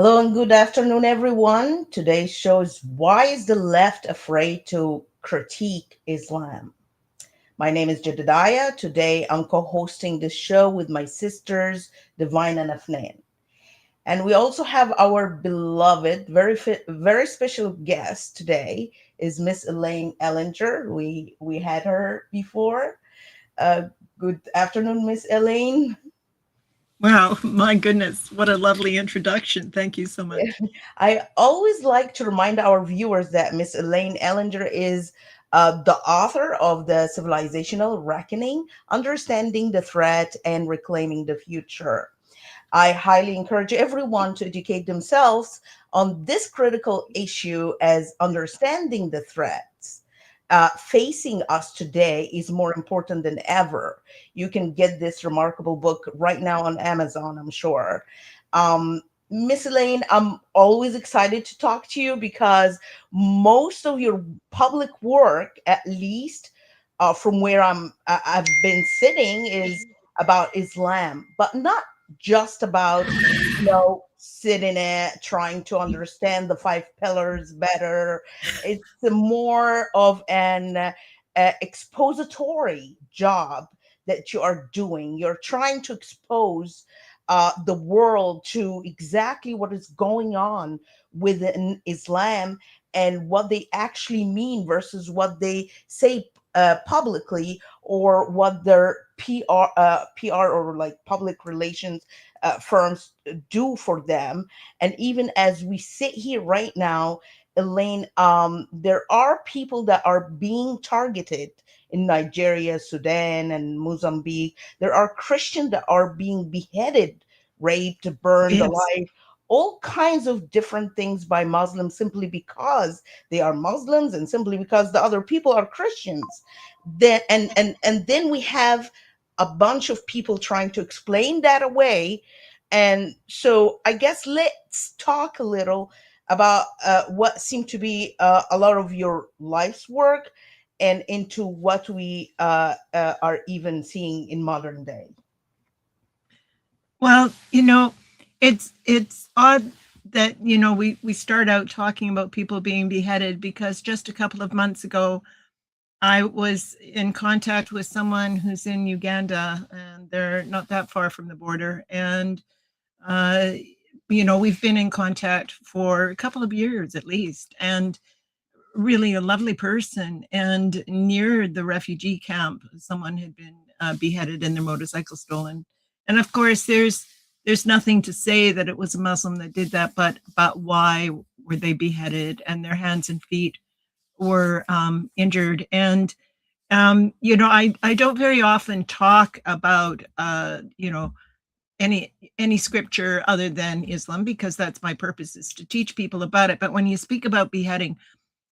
Hello and good afternoon, everyone. Today's show is Why is the Left Afraid to Critique Islam? My name is Jedediah. Today I'm co hosting this show with my sisters, Divine and Afnan. And we also have our beloved, very special guest today is Miss Elaine Ellinger. We had her before. Uh, Good afternoon, Miss Elaine. Wow, my goodness, what a lovely introduction. Thank you so much. I always like to remind our viewers that Miss Elaine Ellinger is the author of the Civilizational Reckoning, Understanding the Threat and Reclaiming the Future. I highly encourage everyone to educate themselves on this critical issue as understanding the threats facing us today is more important than ever. You can get this remarkable book right now on Amazon, I'm sure. Um, Miss Elaine, I'm always excited to talk to you because most of your public work, at least from where I've been sitting, is about Islam, but not just about sitting it trying to understand the five pillars better. It's more of an expository job that you are doing. You're trying to expose the world to exactly what is going on within Islam and what they actually mean versus what they say publicly, or what their PR or like public relations firms do for them. And even as we sit here right now, Elaine, there are people that are being targeted in Nigeria, Sudan, and Mozambique. There are Christians that are being beheaded, raped, burned Yes, alive, all kinds of different things by Muslims simply because they are Muslims and simply because the other people are Christians. And then we have a bunch of people trying to explain that away. And so I guess let's talk a little about what seemed to be a lot of your life's work and into what we are even seeing in modern day. well, it's odd that we start out talking about people being beheaded because just a couple of months ago I was in contact with someone who's in Uganda, and they're not that far from the border. And uh, we've been in contact for a couple of years at least, and really a lovely person. And near the refugee camp, someone had been beheaded and their motorcycle stolen. And of course, there's nothing to say that it was a Muslim that did that, but why were they beheaded and their hands and feet were injured? And I don't very often talk about any scripture other than Islam, because that's my purpose, is to teach people about it. But when you speak about beheading,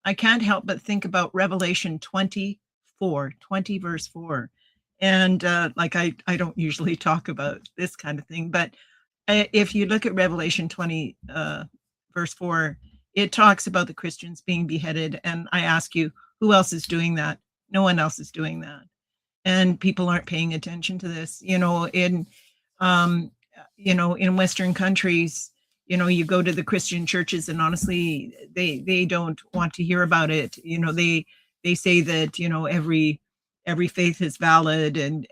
I can't help but think about Revelation 24, 20 verse 4. And I don't usually talk about this kind of thing, but if you look at Revelation 20, verse 4, it talks about the Christians being beheaded. And I ask you, who else is doing that? No one else is doing that. And people aren't paying attention to this. Um, in Western countries, you go to the Christian churches, and honestly, they don't want to hear about it. They say that every faith is valid, and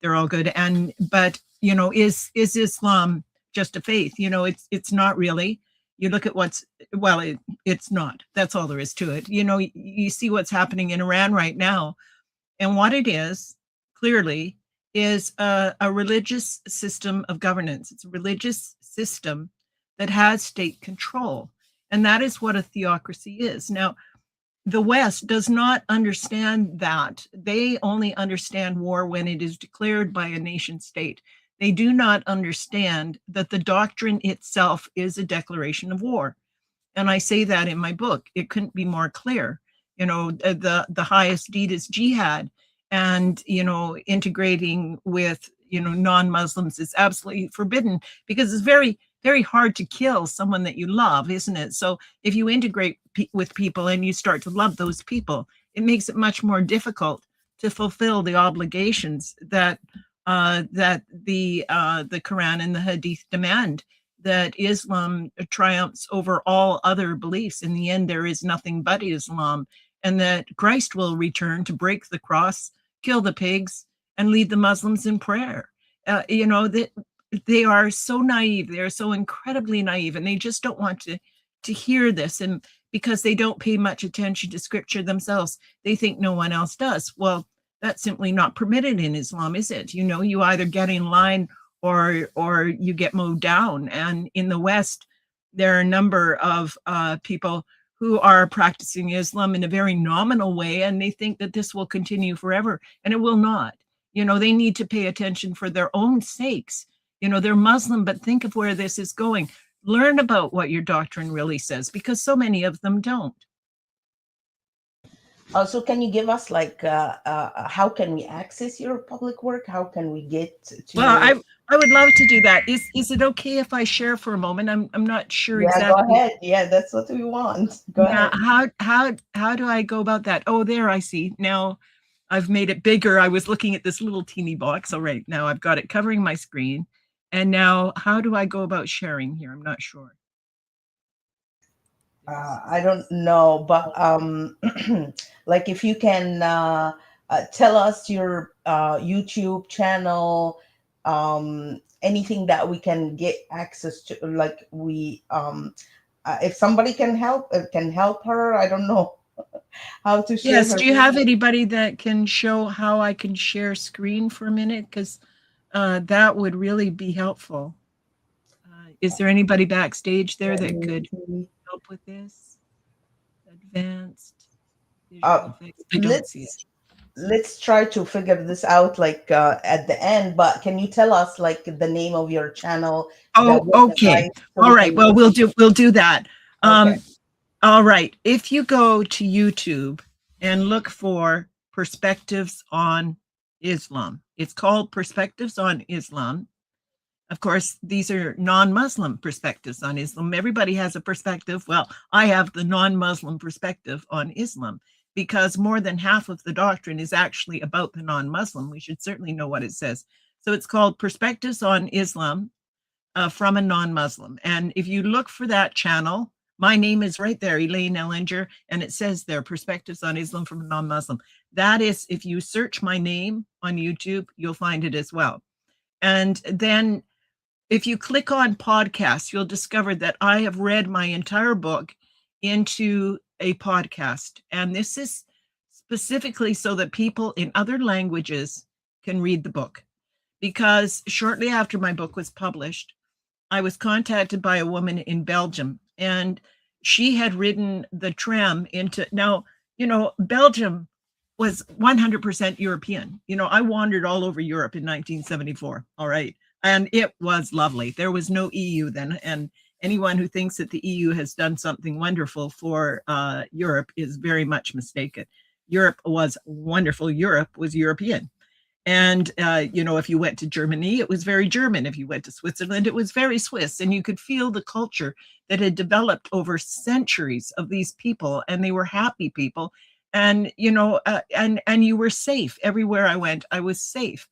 they're all good. And but is Islam just a faith? It's not really. You look at it's not. That's all there is to it. You see what's happening in Iran right now, and what it is, clearly, is a religious system of governance. It's a religious system that has state control. And that is what a theocracy is. Now, the West does not understand that. They only understand war when it is declared by a nation state. They do not understand that the doctrine itself is a declaration of war. And I say that in my book. It couldn't be more clear. The highest deed is jihad, and integrating with non-Muslims is absolutely forbidden, because it's very very hard to kill someone that you love, isn't it? So if you integrate with people and you start to love those people, it makes it much more difficult to fulfill the obligations that the Quran and the Hadith demand that Islam triumphs over all other beliefs. In the end, there is nothing but Islam, and that Christ will return to break the cross, kill the pigs, and lead the Muslims in prayer. That they are so naive. They are so incredibly naive, and they just don't want to hear this. And because they don't pay much attention to scripture themselves, they think no one else does. Well, that's simply not permitted in Islam, is it? You either get in line or you get mowed down. And in the West, there are a number of people who are practicing Islam in a very nominal way, and they think that this will continue forever, and it will not. They need to pay attention for their own sakes. They're Muslim, but think of where this is going. Learn about what your doctrine really says, because so many of them don't. So can you give us how can we access your public work? How can we get to Well, I would love to do that. Is it okay if I share for a moment? I'm not sure exactly. Go ahead. Yeah, that's what we want. Go ahead. How do I go about that? Oh, there, I see. Now I've made it bigger. I was looking at this little teeny box. All right, now I've got it covering my screen. And now how do I go about sharing here? I'm not sure. I don't know, but like if you can tell us your YouTube channel, anything that we can get access to, like if somebody can help her. I don't know how to share. Yes, do you have anybody that can show how I can share screen for a minute? Because that would really be helpful. Is there anybody backstage there that could help with this? Advanced visual effects. I don't see it. Let's try to figure this out at the end, but can you tell us the name of your channel? Oh, okay. All right. Well, we'll do that. Okay. All right. If you go to YouTube and look for Perspectives on Islam, it's called Perspectives on Islam. Of course, these are non-Muslim perspectives on Islam. Everybody has a perspective. Well, I have the non-Muslim perspective on Islam, because more than half of the doctrine is actually about the non-Muslim. We should certainly know what it says. So it's called Perspectives on Islam from a non-Muslim. And if you look for that channel, my name is right there, Elaine Ellinger, and it says there, Perspectives on Islam from a non-Muslim. That is, if you search my name on YouTube, you'll find it as well. And then if you click on podcasts, you'll discover that I have read my entire book into a podcast. And this is specifically so that people in other languages can read the book. Because shortly after my book was published, I was contacted by a woman in Belgium, and she had ridden the tram into, now, Belgium was 100% European. I wandered all over Europe in 1974. All right. And it was lovely. There was no EU then. And anyone who thinks that the EU has done something wonderful for Europe is very much mistaken. Europe was wonderful. Europe was European. And, if you went to Germany, it was very German. If you went to Switzerland, it was very Swiss. And you could feel the culture that had developed over centuries of these people. And they were happy people. And, and you were safe. Everywhere I went, I was safe.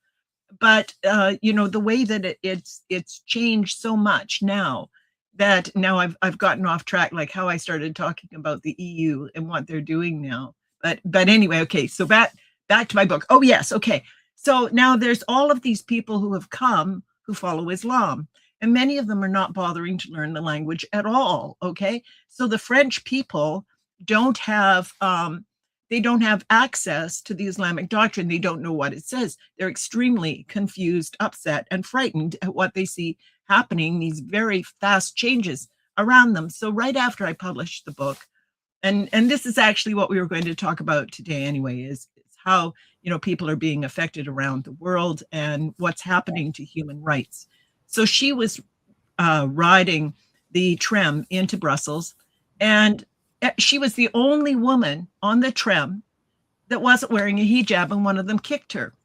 But, the way that it's changed so much now, that now I've gotten off track, like how I started talking about the EU and what they're doing now. But anyway, okay, so back to my book. Oh, yes, okay. So now there's all of these people who have come who follow Islam, and many of them are not bothering to learn the language at all, okay? So the French people don't have access to the Islamic doctrine. They don't know what it says. They're extremely confused, upset, and frightened at what they see happening, these very fast changes around them. So right after I published the book, and this is actually what we were going to talk about today anyway, is how, people are being affected around the world and what's happening to human rights. So she was riding the tram into Brussels, and she was the only woman on the tram that wasn't wearing a hijab, and one of them kicked her.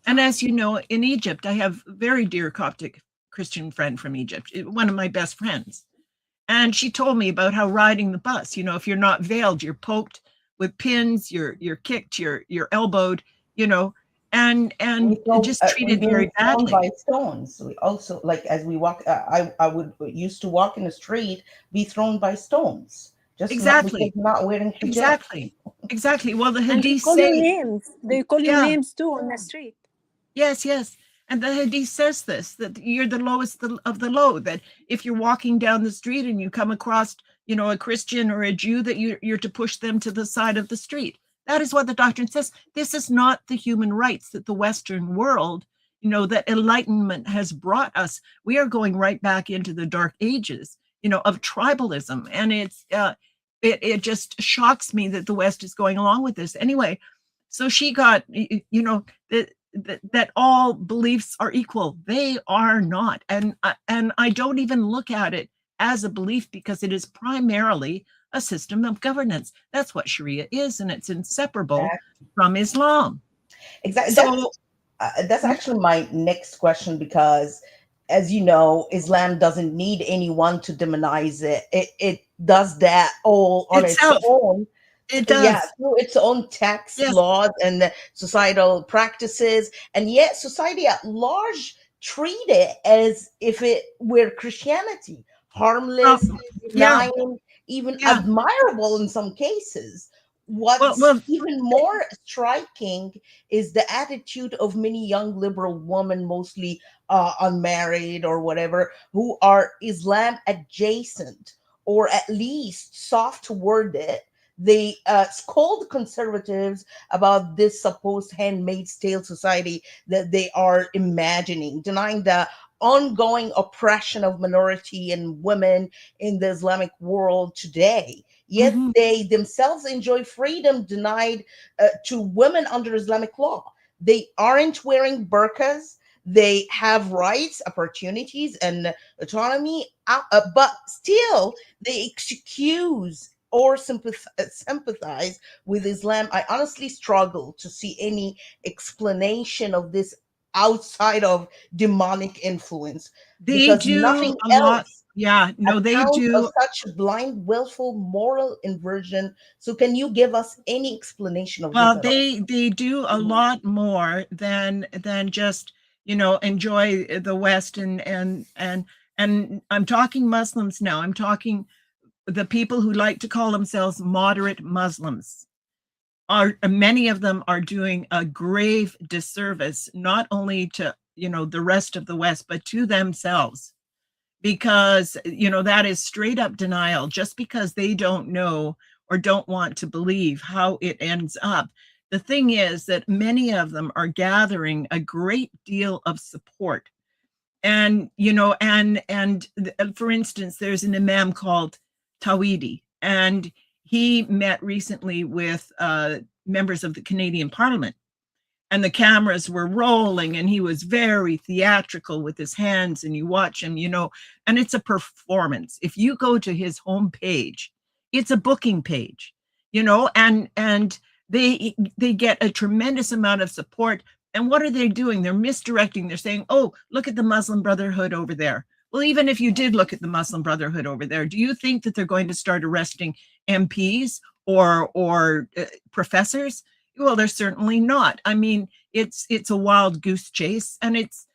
And as you know, in Egypt, I have a very dear Coptic Christian friend from Egypt, one of my best friends. And she told me about how riding the bus, if you're not veiled, you're poked with pins, you're kicked, you're elbowed, and just We treated being very thrown by badly. stones. We also, like, as we walk, I would used to walk in the street, be thrown by stones, just not because Exactly, not wearing hijab. exactly, exactly. Well, the And they Hadith call you say, names. They call you yeah, names too on the street. yes, yes. And the Hadith says this, that you're the lowest of the low, that if you're walking down the street and you come across, a Christian or a Jew, that you're to push them to the side of the street. That is what the doctrine says. This is not the human rights that the Western world, that enlightenment has brought us. We are going right back into the dark ages, of tribalism. And it just shocks me that the West is going along with this. Anyway, so she got, that all beliefs are equal. They are not. And I don't even look at it as a belief, because it is primarily a system of governance. That's what Sharia is, and it's inseparable from Islam. Exactly. So That's actually my next question, because, as you know, Islam doesn't need anyone to demonize it. It does that all on its itself, own. it Yeah, does. through its own text, Yes. laws, and the societal practices, and yet society at large treat it as if it were Christianity, harmless, Yeah, benign, even yeah. admirable in some cases. What's Well, even more striking is the attitude of many young liberal women, mostly unmarried or whatever, who are Islam adjacent, or at least soft toward it. They scold conservatives about this supposed handmaid's tale society that they are imagining, denying the ongoing oppression of minority and women in the Islamic world today. Yet mhm. they themselves enjoy freedom denied to women under Islamic law. They aren't wearing burqas. They have rights, opportunities, and autonomy, but still they excuse or sympathize with Islam. I honestly struggle to see any explanation of this outside of demonic influence, They because do nothing a lot. else Yeah, no, they accounts of do. such blind, willful moral inversion. So, can you give us any explanation of this Well, at all? they do a lot more than just, enjoy the West, and I'm talking Muslims now. I'm talking the people who like to call themselves moderate Muslims. Many of them are doing a grave disservice, not only to, the rest of the West, but to themselves, because, that is straight up denial. Just because they don't know or don't want to believe how it ends up. The thing is that many of them are gathering a great deal of support. And, for instance, there's an imam called Tawhidi, and he met recently with members of the Canadian Parliament, and the cameras were rolling, and he was very theatrical with his hands, and you watch him, and it's a performance. If you go to his homepage, it's a booking page, and they get a tremendous amount of support. And what are they doing? They're misdirecting. They're saying, oh, look at the Muslim Brotherhood over there. Well, even if you did look at the Muslim Brotherhood over there, do you think that they're going to start arresting MPs or professors? Well, they're certainly not. I mean, it's a wild goose chase, and it's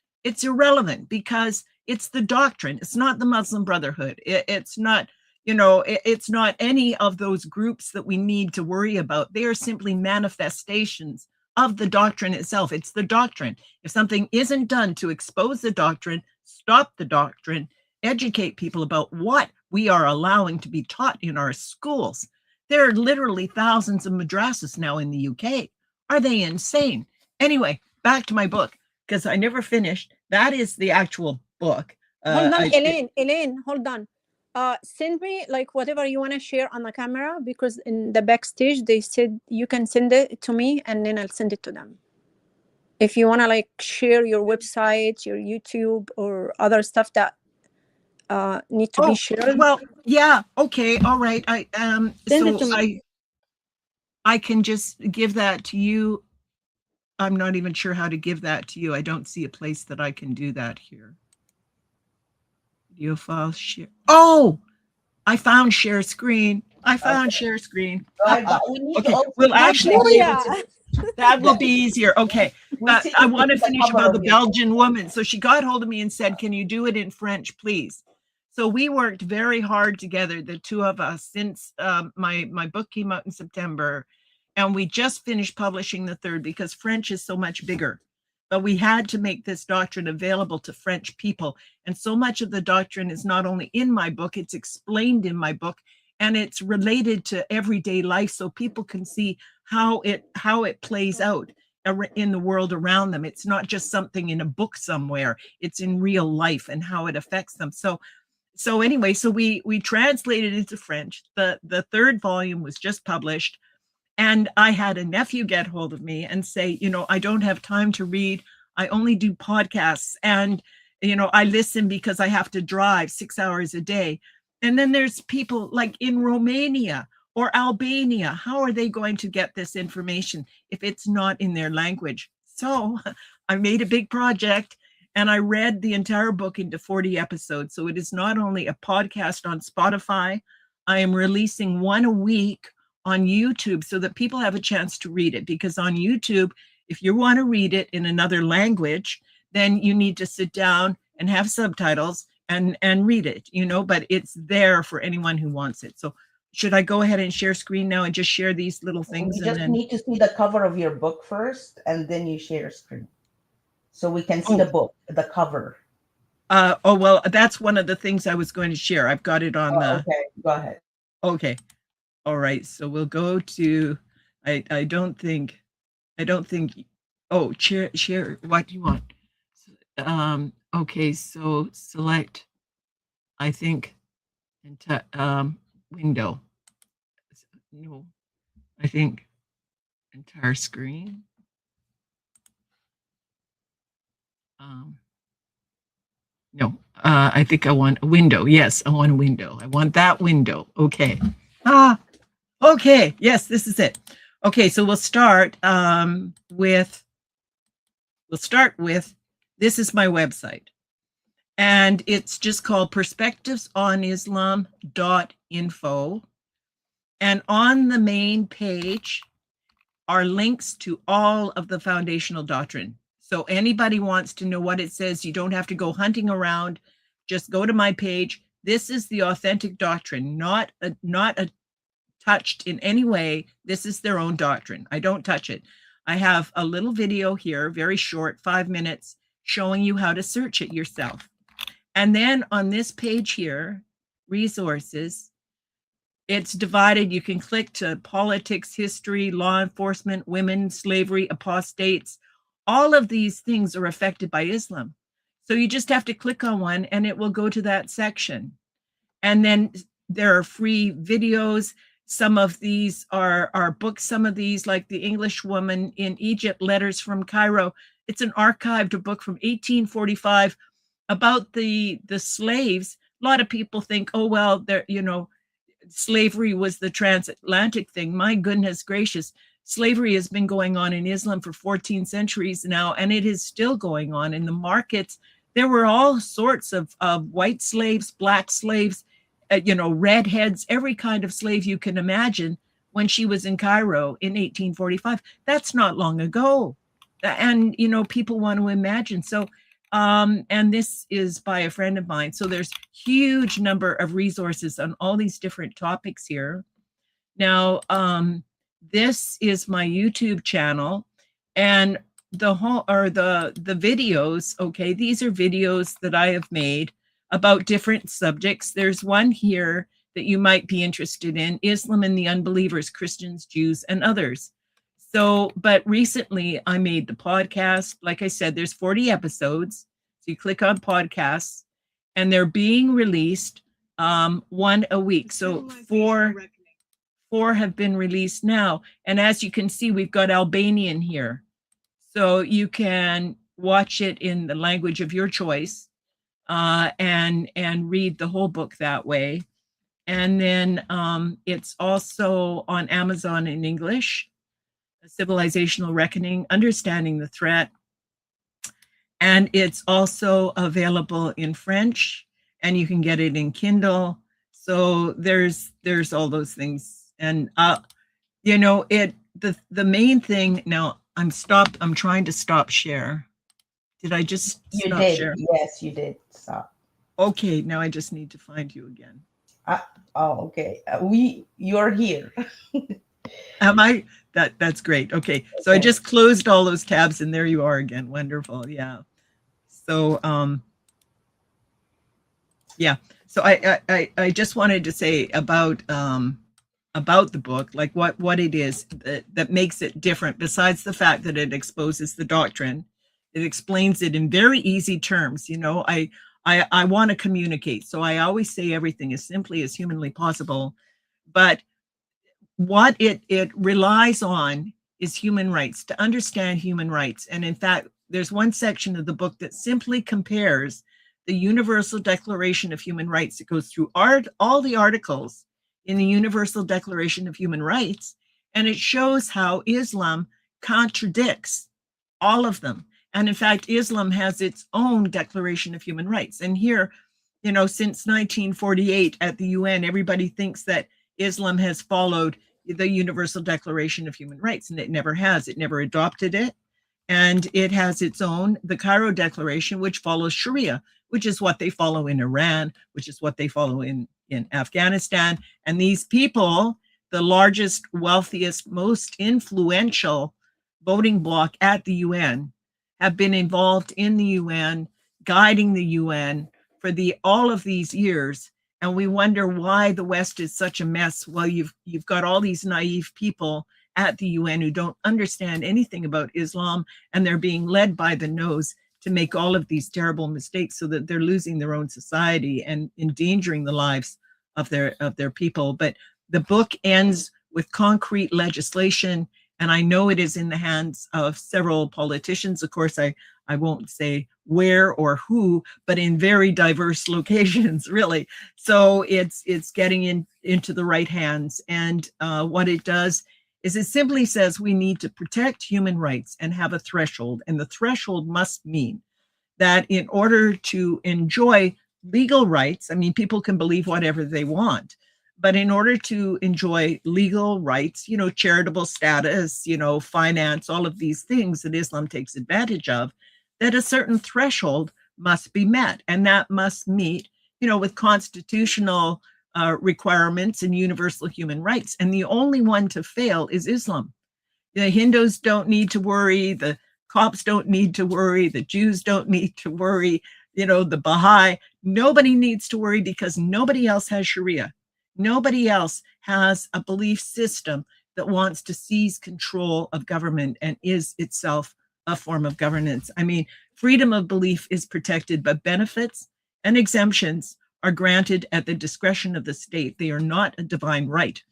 irrelevant, because it's the doctrine. It's not the Muslim Brotherhood. It's not, it's not any of those groups that we need to worry about. They are simply manifestations of the doctrine itself. It's the doctrine. If something isn't done to expose the doctrine, stop the doctrine, educate people about what we are allowing to be taught in our schools. There are literally thousands of madrasas now in the UK. Are they insane? Anyway, back to my book, because I never finished. That is the actual book. Hold on, Elaine, hold on. Send me like whatever you want to share on the camera, because in the backstage they said you can send it to me and then I'll send it to them. If you want to like share your website, your YouTube, or other stuff that need to be shared. Well, yeah, okay, all right. Send it to me. I can just give that to you. I'm not even sure how to give that to you. I don't see a place that I can do that here. Video file share. Oh, I found share screen. Share screen. Right, but we need to Okay, also we'll actually be able to. That will be easier. Okay. I want to finish about the Belgian. Belgian woman. So she got hold of me and said, can you do it in French, please? So we worked very hard together, the two of us, since my book came out in September. And we just finished publishing the third because French is so much bigger. But we had to make this doctrine available to French people. And so much of the doctrine is not only in my book, it's explained in my book, and it's related to everyday life so people can see how it plays out in the world around them. It's not just something in a book somewhere, it's in real life and how it affects them. So anyway, so we translated into French. The third volume was just published. And I had a nephew get hold of me and say, I don't have time to read. I only do podcasts. And, I listen because I have to drive 6 hours a day. And then there's people like in Romania or Albania. How are they going to get this information if it's not in their language? So I made a big project and I read the entire book into 40 episodes. So it is not only a podcast on Spotify, I am releasing one a week on YouTube so that people have a chance to read it. Because on YouTube, if you want to read it in another language, then you need to sit down and have subtitles and read it, but it's there for anyone who wants it. So should I go ahead and share screen now and just share these little things? We just need to see the cover of your book first, and then you share screen. So we can see the book, the cover. Well, that's one of the things I was going to share. I've got it on the... Okay, go ahead. Okay. All right, so we'll go to, I don't think, oh, share, what do you want? Okay, so select, I think, window. No, I think entire screen. No, I think I want a window. Yes, I want a window. I want that window. Okay. Okay, yes, this is it. Okay, so we'll start with, this is my website. And it's just called perspectivesonislam.info. And on the main page are links to all of the foundational doctrine. So anybody wants to know what it says, you don't have to go hunting around. Just go to my page. This is the authentic doctrine, not touched in any way. This is their own doctrine. I don't touch it. I have a little video here, very short, 5 minutes, showing you how to search it yourself. And then on this page here, resources, it's divided. You can click to politics, history, law enforcement, women, slavery, apostates. All of these things are affected by Islam. So you just have to click on one and it will go to that section. And then there are free videos. Some of these are books. Some of these, like The English Woman in Egypt, Letters from Cairo. It's an archived book from 1845 about the slaves. A lot of people think, oh, well, slavery was the transatlantic thing. My goodness gracious. Slavery has been going on in Islam for 14 centuries now, and it is still going on in the markets. There were all sorts of white slaves, black slaves, redheads, every kind of slave you can imagine when she was in Cairo in 1845. That's not long ago. And, people want to imagine. So, and this is by a friend of mine. So there's huge number of resources on all these different topics here. Now, this is my YouTube channel, and the videos, okay, these are videos that I have made about different subjects. There's one here that you might be interested in, Islam and the Unbelievers, Christians, Jews, and others. So, but recently I made the podcast. Like I said, there's 40 episodes. So you click on podcasts and they're being released one a week. So four have been released now. And as you can see, we've got Albanian here. So you can watch it in the language of your choice and read the whole book that way. And then it's also on Amazon in English, A Civilizational Reckoning, Understanding the Threat. And it's also available in French, and you can get it in Kindle. So there's all those things. And, the main thing now, I'm trying to stop share. Did I just You stop did. share? Yes, you did. Stop. Okay, now I just need to find you again. Oh, okay. You're here. Am I? That's great. Okay. So I Okay. just closed all those tabs and there you are again. Wonderful. Yeah. So yeah. So I just wanted to say about the book, like what it is that makes it different, besides the fact that it exposes the doctrine. It explains it in very easy terms. You know, I want to communicate. So I always say everything as simply as humanly possible. But what it relies on is human rights, to understand human rights. And in fact, there's one section of the book that simply compares the Universal Declaration of Human Rights. It goes through all the articles in the Universal Declaration of Human Rights, and it shows how Islam contradicts all of them. And in fact, Islam has its own Declaration of Human Rights. And here, you know, since 1948 at the UN, everybody thinks that Islam has followed the Universal Declaration of Human Rights, and it never has. It never adopted it. And it has its own, the Cairo Declaration, which follows Sharia, which is what they follow in Iran, which is what they follow in Afghanistan. And these people, the largest, wealthiest, most influential voting bloc at the UN, have been involved in the UN, guiding the UN for all of these years. And we wonder why the West is such a mess. Well, you've got all these naive people at the UN who don't understand anything about Islam, and they're being led by the nose to make all of these terrible mistakes, so that they're losing their own society and endangering the lives of their people. But the book ends with concrete legislation, and I know it is in the hands of several politicians. Of course, I won't say where or who, but in very diverse locations, really. So it's getting into the right hands. And what it does is it simply says we need to protect human rights and have a threshold. And the threshold must mean that in order to enjoy legal rights, I mean, people can believe whatever they want, but in order to enjoy legal rights, you know, charitable status, you know, finance, all of these things that Islam takes advantage of, that a certain threshold must be met. And that must meet, you know, with constitutional requirements and universal human rights. And the only one to fail is Islam. The Hindus don't need to worry. The Copts don't need to worry. The Jews don't need to worry. You know, the Baha'i, nobody needs to worry, because nobody else has Sharia. Nobody else has a belief system that wants to seize control of government and is itself a form of governance. I mean, freedom of belief is protected, but benefits and exemptions are granted at the discretion of the state. They are not a divine right,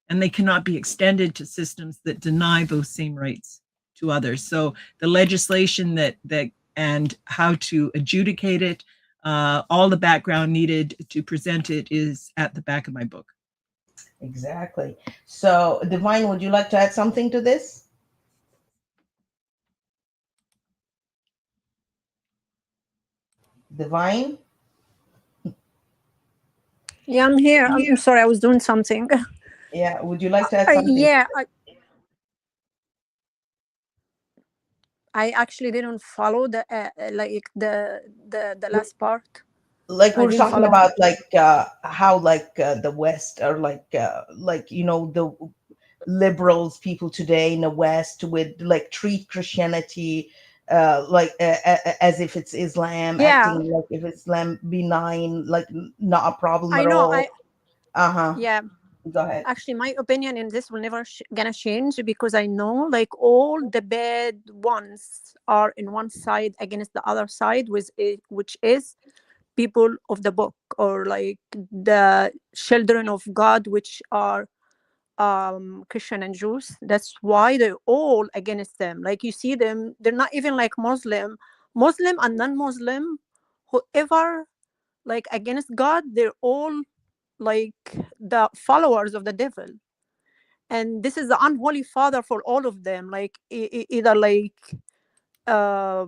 and they cannot be extended to systems that deny those same rights to others. So the legislation that and how to adjudicate it, all the background needed to present it is at the back of my book. Exactly. So, Divine, would you like to add something to this? Divine? Yeah, I'm here. I'm sorry, I was doing something. Yeah, would you like to add something? Yeah, I actually didn't follow the like the last part. Like I we're didn't talking follow. about like how like the West are like you know the liberals people today in the West would like treat Christianity as if it's Islam, Yeah, acting like if Islam benign, like not a problem I at know. all. Uh-huh. Yeah, Go ahead. actually, my opinion in this will never gonna change, because I know like all the bad ones are in one side against the other side, which is people of the book, or like the children of God, which are Christian and Jews. That's why they're all against them. Like you see them, they're not even like Muslim and non-Muslim, whoever like against God, they're all like the followers of the devil. And this is the unholy father for all of them, like either like uh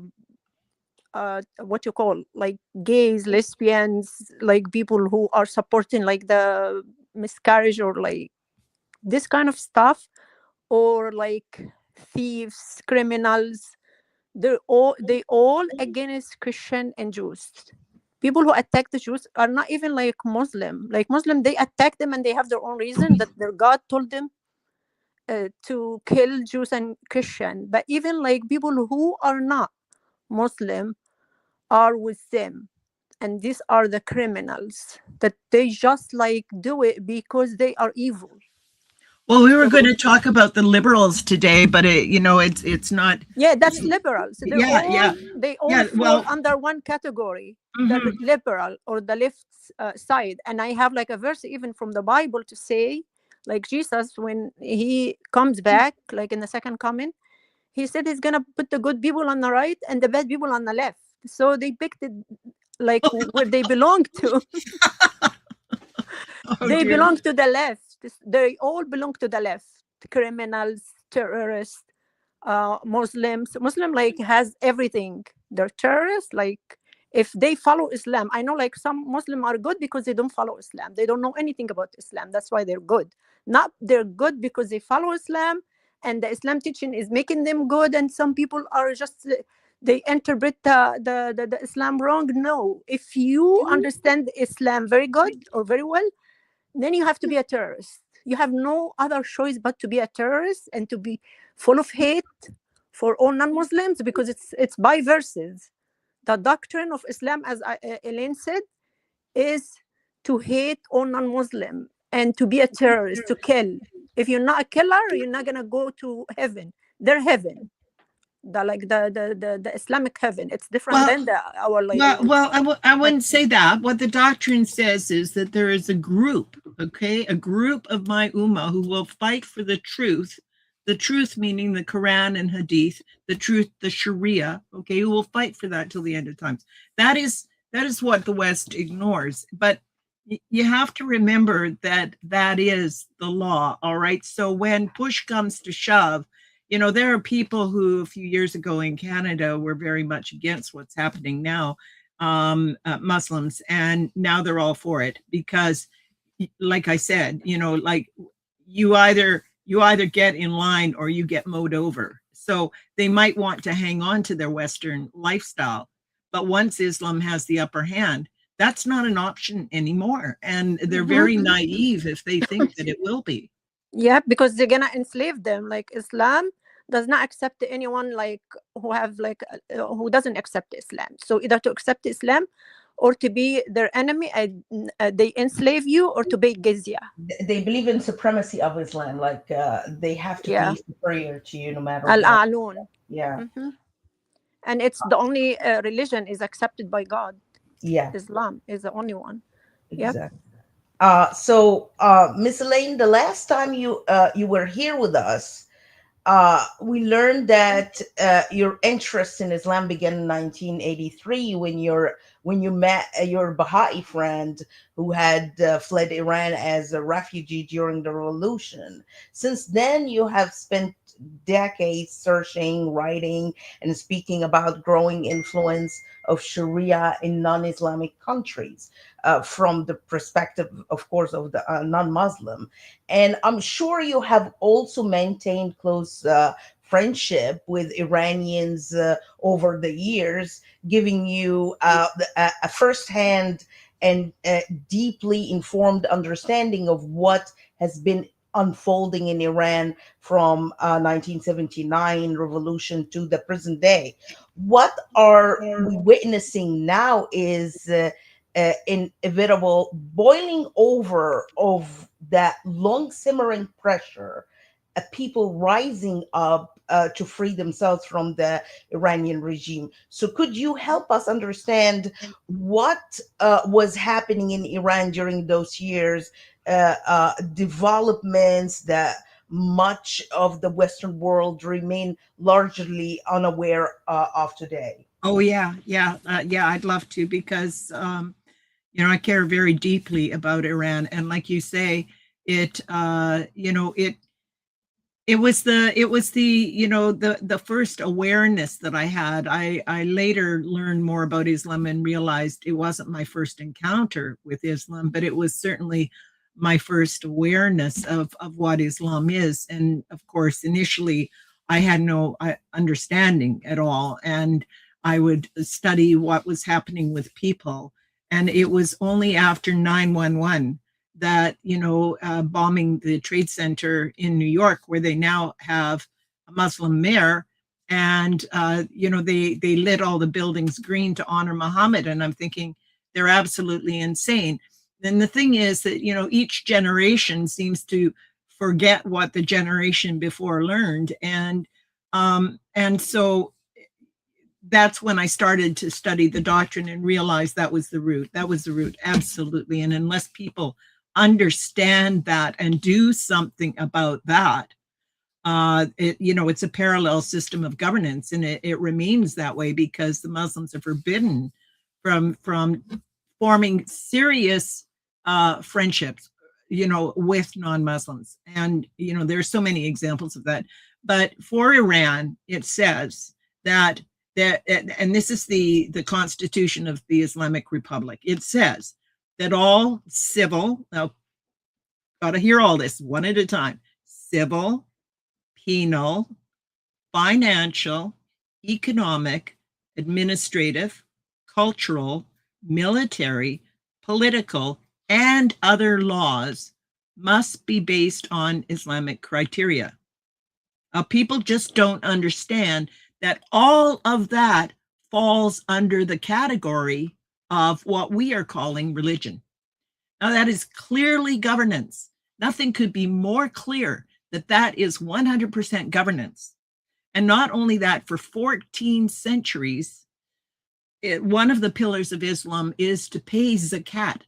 what you call like gays, lesbians, like people who are supporting like the miscarriage or like this kind of stuff. or like thieves, criminals. They all against Christian and Jews. People who attack the Jews are not even like Muslim. Like Muslim, they attack them and they have their own reason that their God told them to kill Jews and Christian. But even like people who are not Muslim are with them, and these are the criminals that they just like do it because they are evil. Well, we were So going to talk about the liberals today, but it's not. yeah, that's liberals. Yeah. They all Yeah, fall well, under one category, the mhm. liberal or the left side. And I have like a verse even from the Bible to say, like Jesus, when he comes back, like in the second coming, he said he's gonna put the good people on the right and the bad people on the left. So they picked it like where they belong to. Oh, They dear. belong to the left. They all belong to the left. Criminals, terrorists, Muslims. Muslim like has everything. They're terrorists. Like if they follow Islam, I know like some Muslim are good because they don't follow Islam. They don't know anything about Islam. That's why they're good. Not they're good because they follow Islam and the Islam teaching is making them good. And some people are just they interpret the Islam wrong. No, if you understand Islam very good or very well, then you have to be a terrorist. You have no other choice but to be a terrorist and to be full of hate for all non-Muslims, because it's by verses. The doctrine of Islam, as Elaine said, is to hate all non-Muslim and to be a terrorist, to kill. If you're not a killer, you're not gonna go to heaven. Their heaven, the Islamic heaven. It's different Well, than our like. I wouldn't say that. What the doctrine says is that there is a group, okay, a group of my ummah who will fight for the truth meaning the Quran and Hadith, the truth, the Sharia, okay, who will fight for that till the end of times. That is what the West ignores. But you have to remember that that is the law, all right? So when push comes to shove, there are people who a few years ago in Canada were very much against what's happening now, Muslims, and now they're all for it because, like I said, like you either get in line or you get mowed over. So they might want to hang on to their Western lifestyle, but once Islam has the upper hand, that's not an option anymore, and they're very naive if they think that it will be. Yeah, because they're gonna enslave them. Like Islam does not accept anyone like who have like who doesn't accept Islam. So either to accept Islam or to be their enemy, they enslave you, or to pay jizya. They believe in supremacy of Islam, like they have to Yeah, be superior to you no matter what. al-a'lun. Yeah, And it's the only religion is accepted by God. yeah, Islam is the only one. Yep. exactly. So, Miss Elaine, the last time you were here with us, we learned that your interest in Islam began in 1983 when you met your Baha'i friend who had fled Iran as a refugee during the revolution. Since then, you have spent decades searching, writing, and speaking about growing influence of Sharia in non-Islamic countries, from the perspective, of course, of the non-Muslim. And I'm sure you have also maintained close friendship with Iranians over the years, giving you a firsthand and deeply informed understanding of what has been unfolding in Iran from 1979 revolution to the present day. What are we witnessing now is inevitable boiling over of that long simmering pressure, people rising up to free themselves from the Iranian regime. So, could you help us understand what was happening in Iran during those years, developments that much of the Western world remain largely unaware of today? Oh yeah, I'd love to because I care very deeply about Iran, and like you say, it was the first awareness that I had. I later learned more about Islam and realized it wasn't my first encounter with Islam, but it was certainly my first awareness of what Islam is. And of course, initially, I had no understanding at all. And I would study what was happening with people. And it was only after 9/11 that, bombing the Trade Center in New York, where they now have a Muslim mayor, and, they lit all the buildings green to honor Muhammad. And I'm thinking, they're absolutely insane. And the thing is that, each generation seems to forget what the generation before learned. And so that's when I started to study the doctrine and realized that was the root. That was the root, absolutely. And unless people understand that and do something about that, it's a parallel system of governance, and it remains that way because the Muslims are forbidden from forming serious friendships, with non-Muslims. And, there's so many examples of that. But for Iran, it says that, and this is the Constitution of the Islamic Republic, it says that all civil, now, got to hear all this one at a time, civil, penal, financial, economic, administrative, cultural, military, political, and other laws must be based on Islamic criteria. People just don't understand that all of that falls under the category of what we are calling religion. Now, that is clearly governance. Nothing could be more clear that is 100% governance. And not only that, for 14 centuries, one of the pillars of Islam is to pay zakat.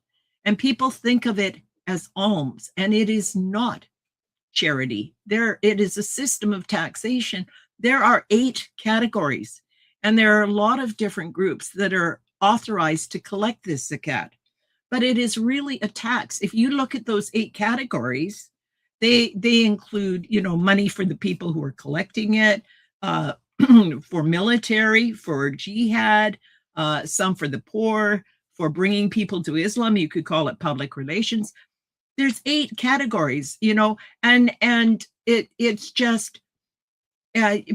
And people think of it as alms, and it is not charity. It is a system of taxation. There are 8 categories, and there are a lot of different groups that are authorized to collect this zakat. But it is really a tax. If you look at those 8 categories, they include, money for the people who are collecting it, for military, for jihad, some for the poor, for bringing people to Islam. You could call it public relations. There's 8 categories, and it's just,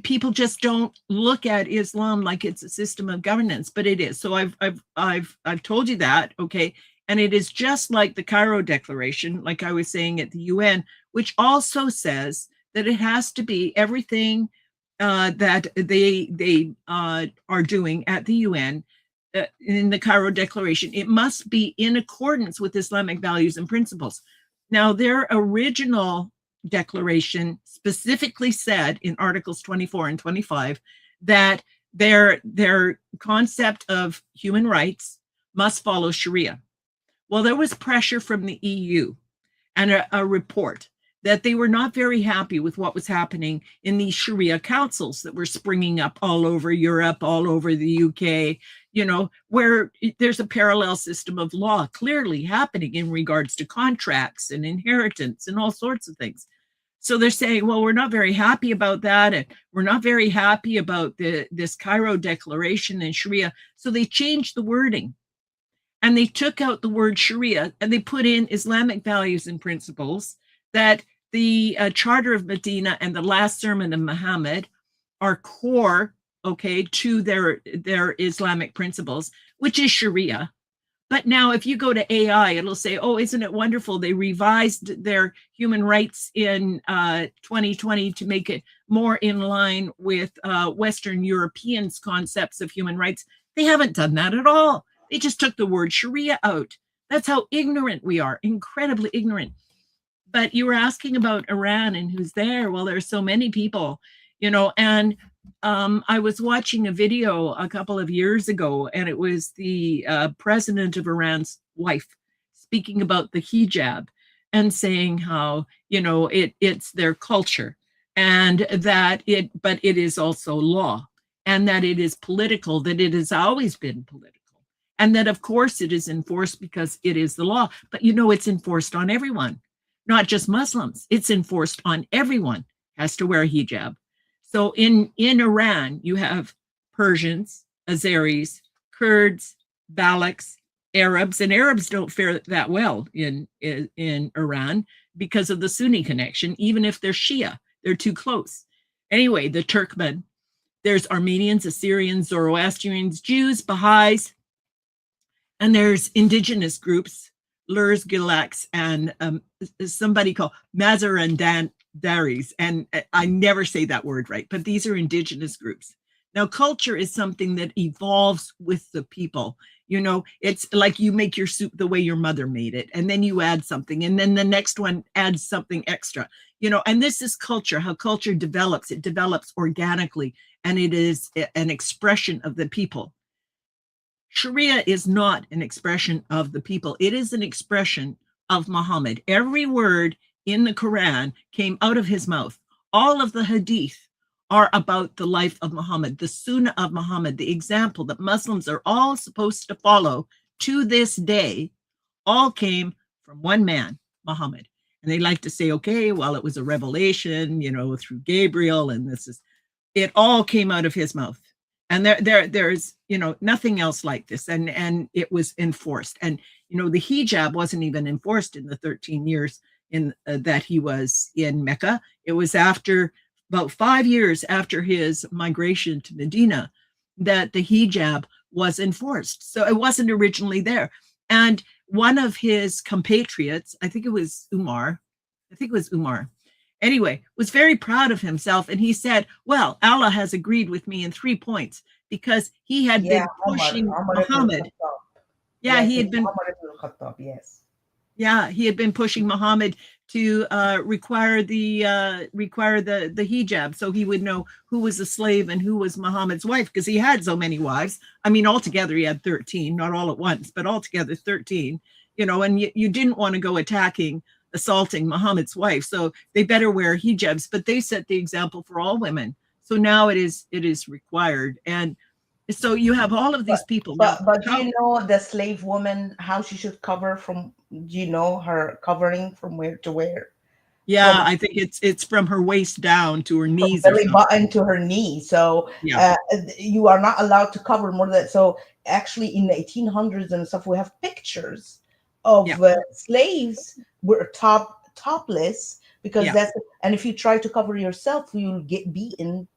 people just don't look at Islam like it's a system of governance, but it is. So I've told you that, okay. And it is just like the Cairo Declaration, like I was saying at the UN, which also says that it has to be everything that they are doing at the UN in the Cairo Declaration. It must be in accordance with Islamic values and principles. Now, their original declaration specifically said in Articles 24 and 25 that their concept of human rights must follow Sharia. Well, there was pressure from the EU and a report that they were not very happy with what was happening in these Sharia councils that were springing up all over Europe, all over the UK, where there's a parallel system of law clearly happening in regards to contracts and inheritance and all sorts of things. So they're saying, well, we're not very happy about that. And we're not very happy about this Cairo Declaration and Sharia. So they changed the wording. And they took out the word Sharia and they put in Islamic values and principles, that the Charter of Medina and the last sermon of Muhammad are core, okay, to their Islamic principles, which is Sharia. But now if you go to AI, it'll say, oh, isn't it wonderful? They revised their human rights in 2020 to make it more in line with Western Europeans' concepts of human rights. They haven't done that at all. They just took the word Sharia out. That's how ignorant we are, incredibly ignorant. But you were asking about Iran and who's there. Well, there's so many people, and I was watching a video a couple of years ago, and it was the president of Iran's wife speaking about the hijab and saying how, it's their culture, and but it is also law, and that it is political, that it has always been political. And that, of course, it is enforced because it is the law. But, it's enforced on everyone, not just Muslims. It's enforced on everyone, has to wear a hijab. So in Iran, you have Persians, Azeris, Kurds, Balochs, Arabs, and Arabs don't fare that well in Iran because of the Sunni connection, even if they're Shia, they're too close. Anyway, the Turkmen, there's Armenians, Assyrians, Zoroastrians, Jews, Baha'is, and there's indigenous groups, Lurs, Gilaks, and somebody called Mazarandaris. And I never say that word right, but these are indigenous groups. Now, culture is something that evolves with the people. You know, it's like you make your soup the way your mother made it, and then you add something, and then the next one adds something extra, you know, and this is culture, how culture develops. It develops organically, and it is an expression of the people. Sharia is not an expression of the people. It is an expression of Muhammad. Every word in the Quran came out of his mouth. All of the hadith are about the life of Muhammad, the sunnah of Muhammad, the example that Muslims are all supposed to follow to this day, all came from one man, Muhammad. And they like to say, okay, well, it was a revelation, you know, through Gabriel, and it all came out of his mouth. And there's, you know, nothing else like this. And it was enforced. And, you know, the hijab wasn't even enforced in the 13 years that he was in Mecca. It was after about 5 years after his migration to Medina that the hijab was enforced. So it wasn't originally there. And one of his compatriots, I think it was Umar, anyway, was very proud of himself. And he said, well, Allah has agreed with me in 3 points because he had been pushing Muhammad. Yeah, yes, he had been. Yes. Yeah, he had been pushing Muhammad to require the hijab, so he would know who was a slave and who was Muhammad's wife, because he had so many wives. I mean, altogether he had 13, not all at once, but altogether 13. You know, and you didn't want to go assaulting Muhammad's wife, so they better wear hijabs. But they set the example for all women, so now it is required. And so you have all of these people. But do you know the slave woman, how she should cover from? Do you know her covering from where to where? Yeah, I think it's from her waist down to her knees. Belly button to her knee. So yeah. You are not allowed to cover more than that. So actually, in the 1800s and stuff, we have pictures of slaves were topless because that's. And if you try to cover yourself, you'll get beaten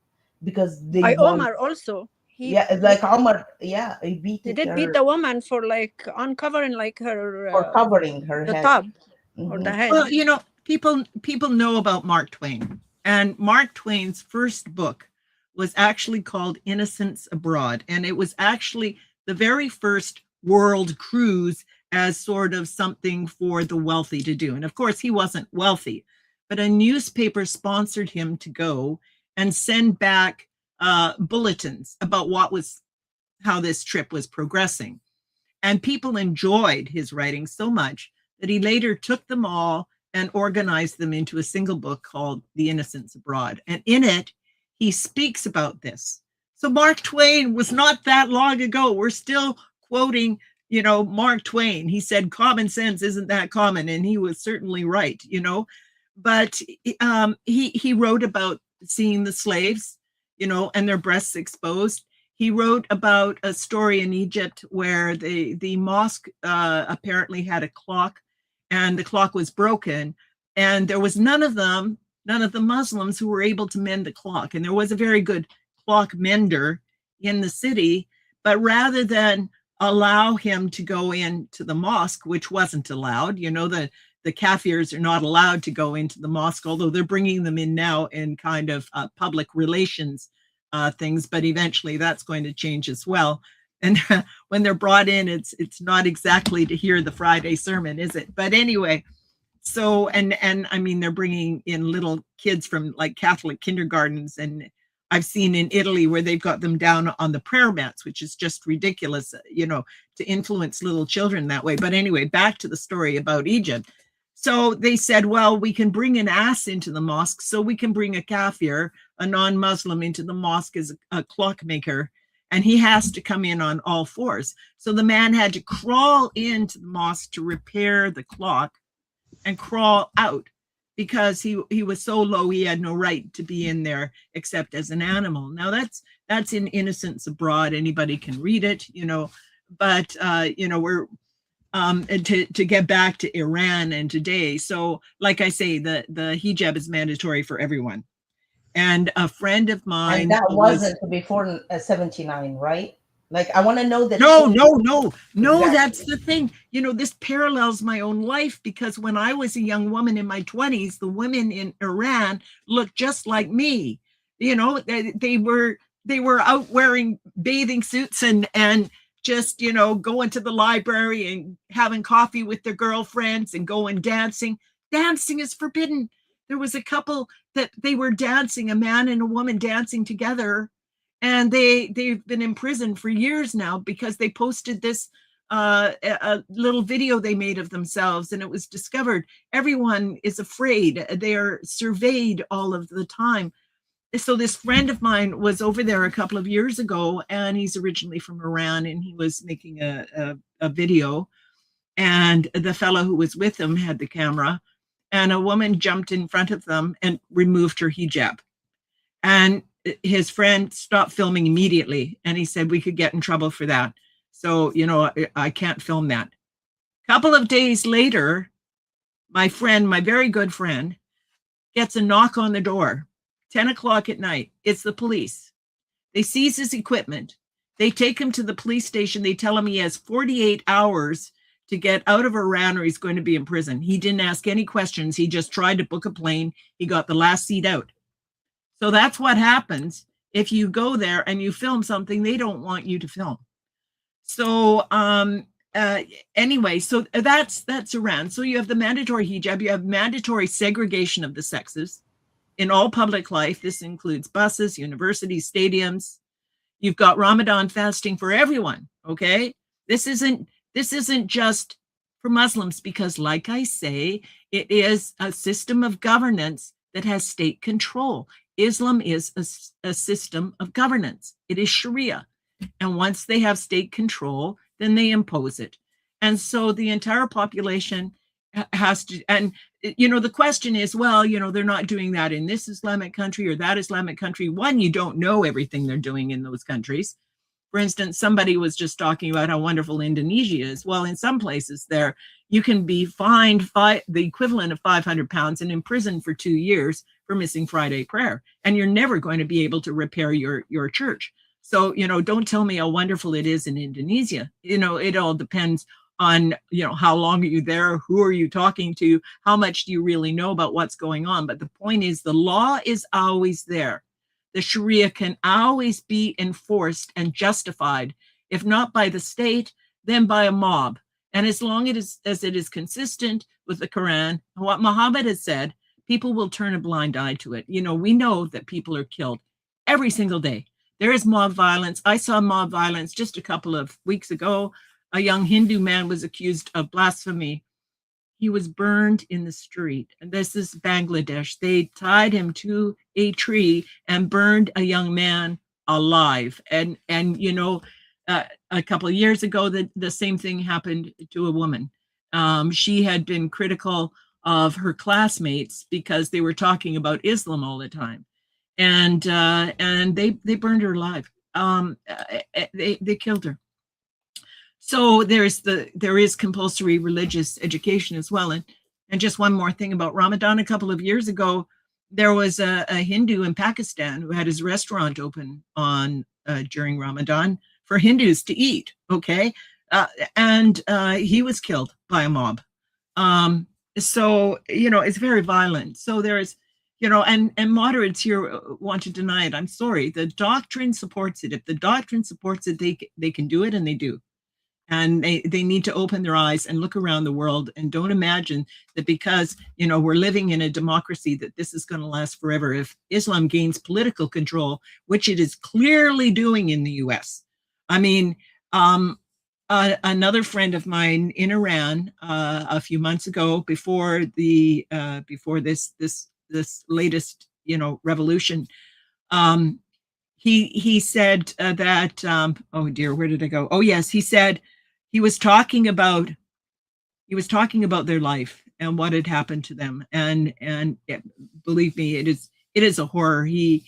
because they. Omar also. Like Omar, he beat. He did beat the woman for like uncovering like her or covering her the head. top or the head. Well, you know, people know about Mark Twain, and Mark Twain's first book was actually called Innocents Abroad, and it was actually the very first world cruise as sort of something for the wealthy to do. And of course, he wasn't wealthy, but a newspaper sponsored him to go and send back bulletins about how this trip was progressing. And people enjoyed his writing so much that he later took them all and organized them into a single book called The Innocents Abroad. And in it, he speaks about this. So Mark Twain was not that long ago. We're still quoting, you know, Mark Twain. He said, common sense isn't that common. And he was certainly right, you know. But he wrote about seeing the slaves, you know, and their breasts exposed. He wrote about a story in Egypt where the mosque apparently had a clock, and the clock was broken, and there was none of the Muslims who were able to mend the clock. And there was a very good clock mender in the city, but rather than allow him to go into the mosque, which wasn't allowed, you know, the Kafirs are not allowed to go into the mosque, although they're bringing them in now in kind of public relations things, but eventually that's going to change as well. And when they're brought in, it's not exactly to hear the Friday sermon, is it? But anyway, so, and I mean, they're bringing in little kids from like Catholic kindergartens, and I've seen in Italy where they've got them down on the prayer mats, which is just ridiculous, you know, to influence little children that way. But anyway, back to the story about Egypt. So they said, well, we can bring an ass into the mosque, so we can bring a kafir, a non-Muslim, into the mosque as a clockmaker, and he has to come in on all fours. So the man had to crawl into the mosque to repair the clock and crawl out because he was so low he had no right to be in there except as an animal. Now that's in Innocents Abroad. Anybody can read it, you know, but you know, and to get back to Iran and today. So, like I say, the hijab is mandatory for everyone. And a friend of mine And that was wasn't before 79, right? Like, I want to know the no, change. no, Exactly. that's the thing. You know, this parallels my own life because when I was a young woman in my 20s, the women in Iran looked just like me. You know, they were out wearing bathing suits and just, you know, going to the library and having coffee with their girlfriends and going dancing. Dancing is forbidden. There was a couple that they were dancing, a man and a woman dancing together, and they've been in prison for years now because they posted this a little video they made of themselves, and it was discovered. Everyone is afraid. They are surveyed all of the time. So this friend of mine was over there a couple of years ago, and he's originally from Iran, and he was making a video, and the fellow who was with him had the camera, and a woman jumped in front of them and removed her hijab. And his friend stopped filming immediately, and he said we could get in trouble for that. So, you know, I can't film that. A couple of days later, my friend, my very good friend, gets a knock on the door, 10 o'clock at night. It's the police. They seize his equipment. They take him to the police station. They tell him he has 48 hours to get out of Iran or he's going to be in prison. He didn't ask any questions. He just tried to book a plane. He got the last seat out. So that's what happens if you go there and you film something they don't want you to film. So anyway, so that's Iran. So you have the mandatory hijab, you have mandatory segregation of the sexes in all public life. This includes buses, universities, stadiums. You've got Ramadan fasting for everyone, okay? This isn't just for Muslims because, like I say, it is a system of governance that has state control. Islam is a system of governance. It is Sharia. And once they have state control, then they impose it. And so the entire population has to, and, you know, the question is, well, you know, they're not doing that in this Islamic country or that Islamic country. One, you don't know everything they're doing in those countries. For instance, somebody was just talking about how wonderful Indonesia is. Well, in some places there, you can be fined the equivalent of 500 pounds and imprisoned for 2 years for missing Friday prayer. And you're never going to be able to repair your church. So, you know, don't tell me how wonderful it is in Indonesia. You know, it all depends on, you know, how long are you there? Who are you talking to? How much do you really know about what's going on? But the point is, the law is always there. The Sharia can always be enforced and justified, if not by the state, then by a mob. And as long as it is consistent with the Quran and what Muhammad has said, people will turn a blind eye to it. You know, we know that people are killed every single day. There is mob violence. I saw mob violence just a couple of weeks ago. A young Hindu man was accused of blasphemy. He was burned in the street. And this is Bangladesh. They tied him to a tree and burned a young man alive. And you know, a couple of years ago, the same thing happened to a woman. She had been critical of her classmates because they were talking about Islam all the time. And they burned her alive. They killed her. So there is compulsory religious education as well. And just one more thing about Ramadan. A couple of years ago, there was a Hindu in Pakistan who had his restaurant open on during Ramadan for Hindus to eat. Okay, and he was killed by a mob. So you know, it's very violent. So there's, you know, and moderates here want to deny it. I'm sorry. The doctrine supports it. If the doctrine supports it, they can do it, and they do. And they need to open their eyes and look around the world and don't imagine that because, you know, we're living in a democracy that this is going to last forever. If Islam gains political control, which it is clearly doing in the US. I mean, another friend of mine in Iran a few months ago, before this latest, you know, revolution, he said that oh dear, where did I go? Oh yes, he said he was talking about their life and what had happened to them, and believe me, it is a horror. He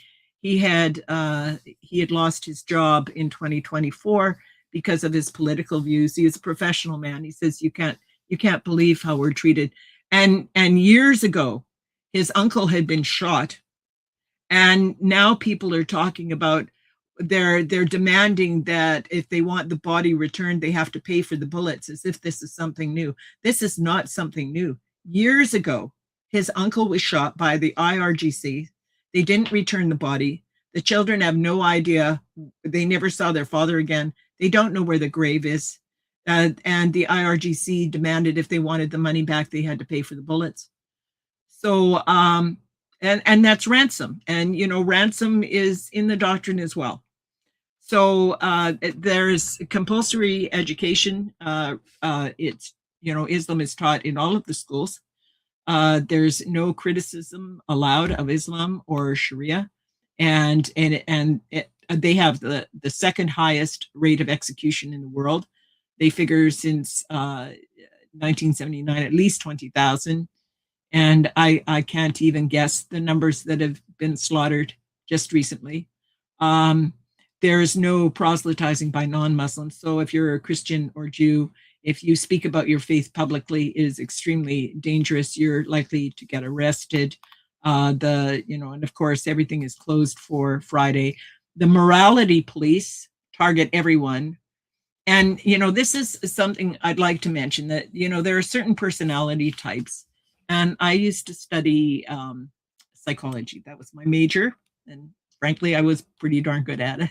had lost his job in 2024 because of his political views. He is a professional man. He says, you can't believe how we're treated. And years ago, his uncle had been shot. And now people are talking about they're demanding that if they want the body returned, they have to pay for the bullets, as if this is something new. This is not something new. Years ago, his uncle was shot by the IRGC. They didn't return the body. The children have no idea. They never saw their father again. They don't know where the grave is. And the IRGC demanded if they wanted the money back, they had to pay for the bullets. So, and that's ransom. And, you know, ransom is in the doctrine as well. So there's compulsory education. It's, you know, Islam is taught in all of the schools. There's no criticism allowed of Islam or Sharia. And they have the second highest rate of execution in the world. They figure since 1979, at least 20,000. And I can't even guess the numbers that have been slaughtered just recently. There's no proselytizing by non-Muslims. So if you're a Christian or Jew, if you speak about your faith publicly, it is extremely dangerous. You're likely to get arrested. And of course, everything is closed for Friday. The morality police target everyone. And, you know, this is something I'd like to mention, that, you know, there are certain personality types. And I used to study psychology. That was my major. And frankly, I was pretty darn good at it.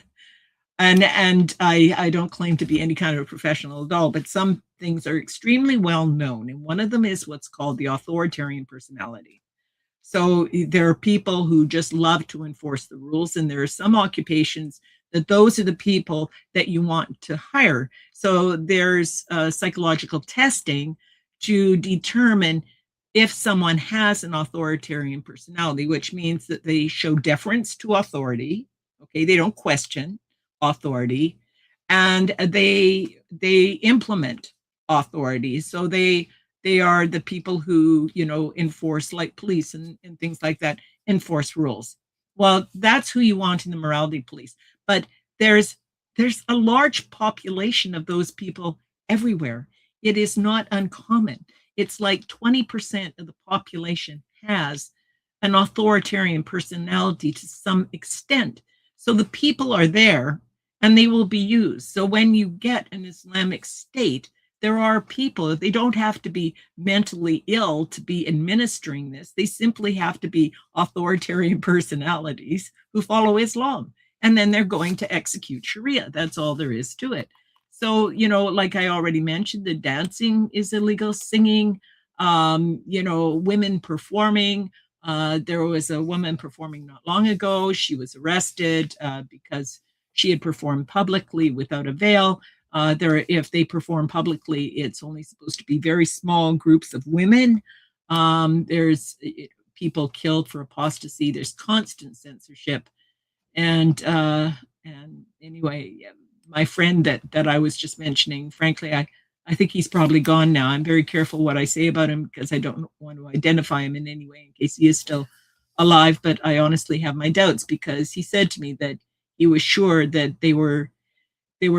And I don't claim to be any kind of a professional at all, but some things are extremely well known. And one of them is what's called the authoritarian personality. So there are people who just love to enforce the rules. And there are some occupations that those are the people that you want to hire. So there's psychological testing to determine if someone has an authoritarian personality, which means that they show deference to authority. Okay, they don't question authority, and they implement authority. So they are the people who, you know, enforce, like police and things like that, enforce rules. Well, that's who you want in the morality police. But there's a large population of those people everywhere. It is not uncommon. It's like 20% of the population has an authoritarian personality to some extent. So the people are there and they will be used. So when you get an Islamic state, there are people, they don't have to be mentally ill to be administering this. They simply have to be authoritarian personalities who follow Islam. And then they're going to execute Sharia. That's all there is to it. So, you know, like I already mentioned, the dancing is illegal, singing, you know, women performing. There was a woman performing not long ago. She was arrested because she had performed publicly without a veil. If they perform publicly, it's only supposed to be very small groups of women. There's people killed for apostasy. There's constant censorship. And anyway, my friend that I was just mentioning, frankly, I think he's probably gone now. I'm very careful what I say about him because I don't want to identify him in any way in case he is still alive. But I honestly have my doubts, because he said to me that he was sure that they were